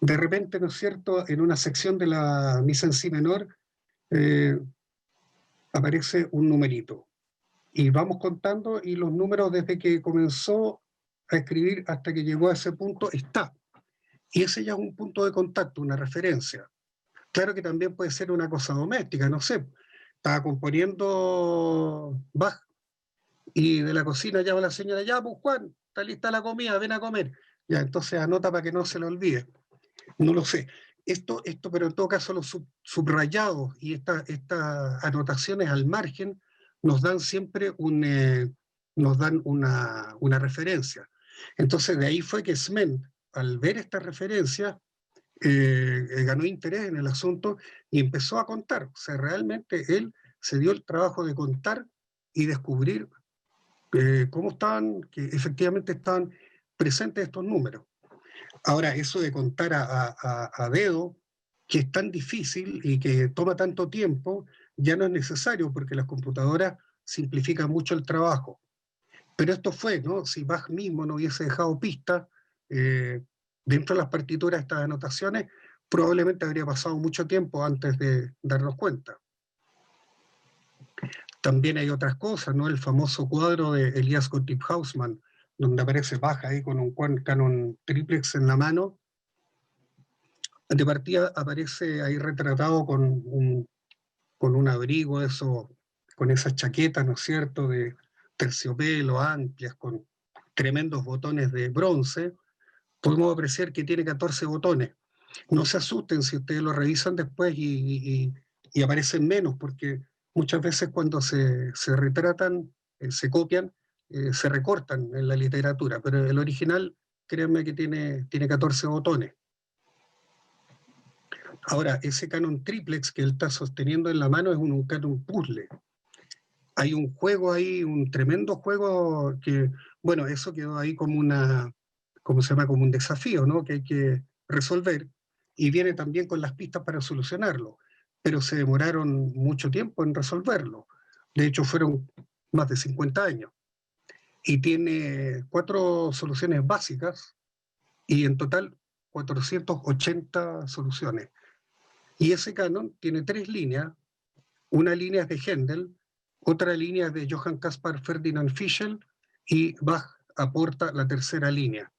De repente, ¿no es cierto?, en una sección de la misa en si menor aparece un numerito. Y vamos contando, y los números desde que comenzó a escribir hasta que llegó a ese punto está. Y ese ya es un punto de contacto, una referencia. Claro que también puede ser una cosa doméstica, no sé. Estaba componiendo Bach y de la cocina llama la señora, ya pues Juan, está lista la comida, ven a comer. Ya, entonces anota para que no se le olvide. No lo sé. Esto, pero en todo caso los subrayados y estas anotaciones al margen nos dan siempre una referencia. Entonces de ahí fue que Sment, al ver esta referencia, ganó interés en el asunto y empezó a contar. O sea, realmente él se dio el trabajo de contar y descubrir cómo que efectivamente estaban presentes estos números. Ahora, eso de contar a dedo, que es tan difícil y que toma tanto tiempo, ya no es necesario porque las computadoras simplifican mucho el trabajo. Pero esto fue, ¿no? Si Bach mismo no hubiese dejado pistas dentro de las partituras, estas anotaciones, probablemente habría pasado mucho tiempo antes de darnos cuenta. También hay otras cosas, ¿no? El famoso cuadro de Elias Gottlieb Hausmann, donde aparece Bach ahí con un canon triplex en la mano. De partida aparece ahí retratado con un abrigo, con esas chaquetas, ¿no es cierto?, de terciopelo, amplias, con tremendos botones de bronce. Podemos apreciar que tiene 14 botones. No se asusten si ustedes lo revisan después y aparecen menos, porque muchas veces cuando se retratan, se copian, se recortan en la literatura, pero el original, créanme que tiene 14 botones. Ahora, ese canon triplex que él está sosteniendo en la mano es un canon puzzle. Hay un juego ahí, un tremendo juego que, bueno, eso quedó ahí como como un desafío, ¿no?, que hay que resolver, y viene también con las pistas para solucionarlo, pero se demoraron mucho tiempo en resolverlo. De hecho, fueron más de 50 años. Y tiene 4 soluciones básicas y en total 480 soluciones. Y ese canon tiene 3 líneas. Una línea es de Händel, otra línea es de Johann Caspar Ferdinand Fischl y Bach aporta la 3ª línea.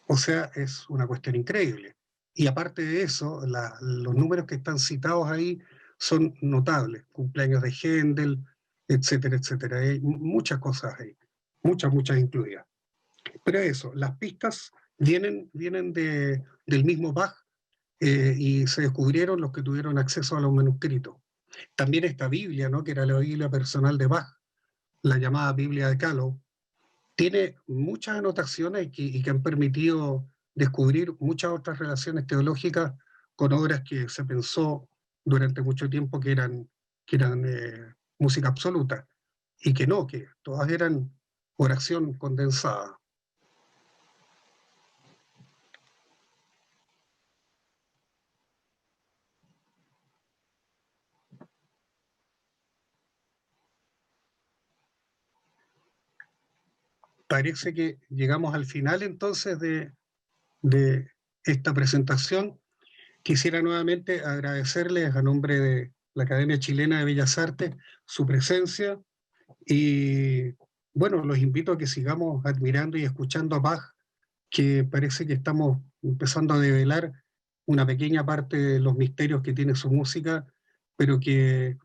O sea, es una cuestión increíble. Y aparte de eso, los números que están citados ahí son notables. Cumpleaños de Händel, etcétera, etcétera. Hay muchas cosas ahí, muchas incluidas. Pero eso, las pistas vienen del mismo Bach y se descubrieron los que tuvieron acceso a los manuscritos. También esta Biblia, ¿no?, que era la Biblia personal de Bach, la llamada Biblia de Calo, tiene muchas anotaciones y que han permitido descubrir muchas otras relaciones teológicas con obras que se pensó durante mucho tiempo que eran música absoluta, y que no, que todas eran oración condensada. Parece que llegamos al final entonces de esta presentación. Quisiera nuevamente agradecerles a nombre de la Academia Chilena de Bellas Artes su presencia y bueno, los invito a que sigamos admirando y escuchando a Bach, que parece que estamos empezando a develar una pequeña parte de los misterios que tiene su música, pero que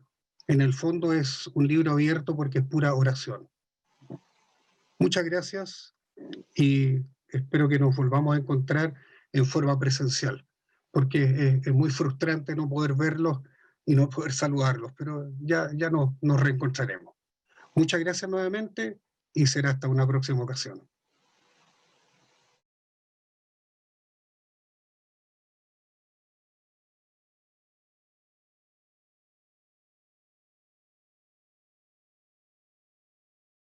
en el fondo es un libro abierto porque es pura oración. Muchas gracias y espero que nos volvamos a encontrar en forma presencial, porque es muy frustrante no poder verlos y no poder saludarlos, pero ya nos reencontraremos. Muchas gracias nuevamente y será hasta una próxima ocasión.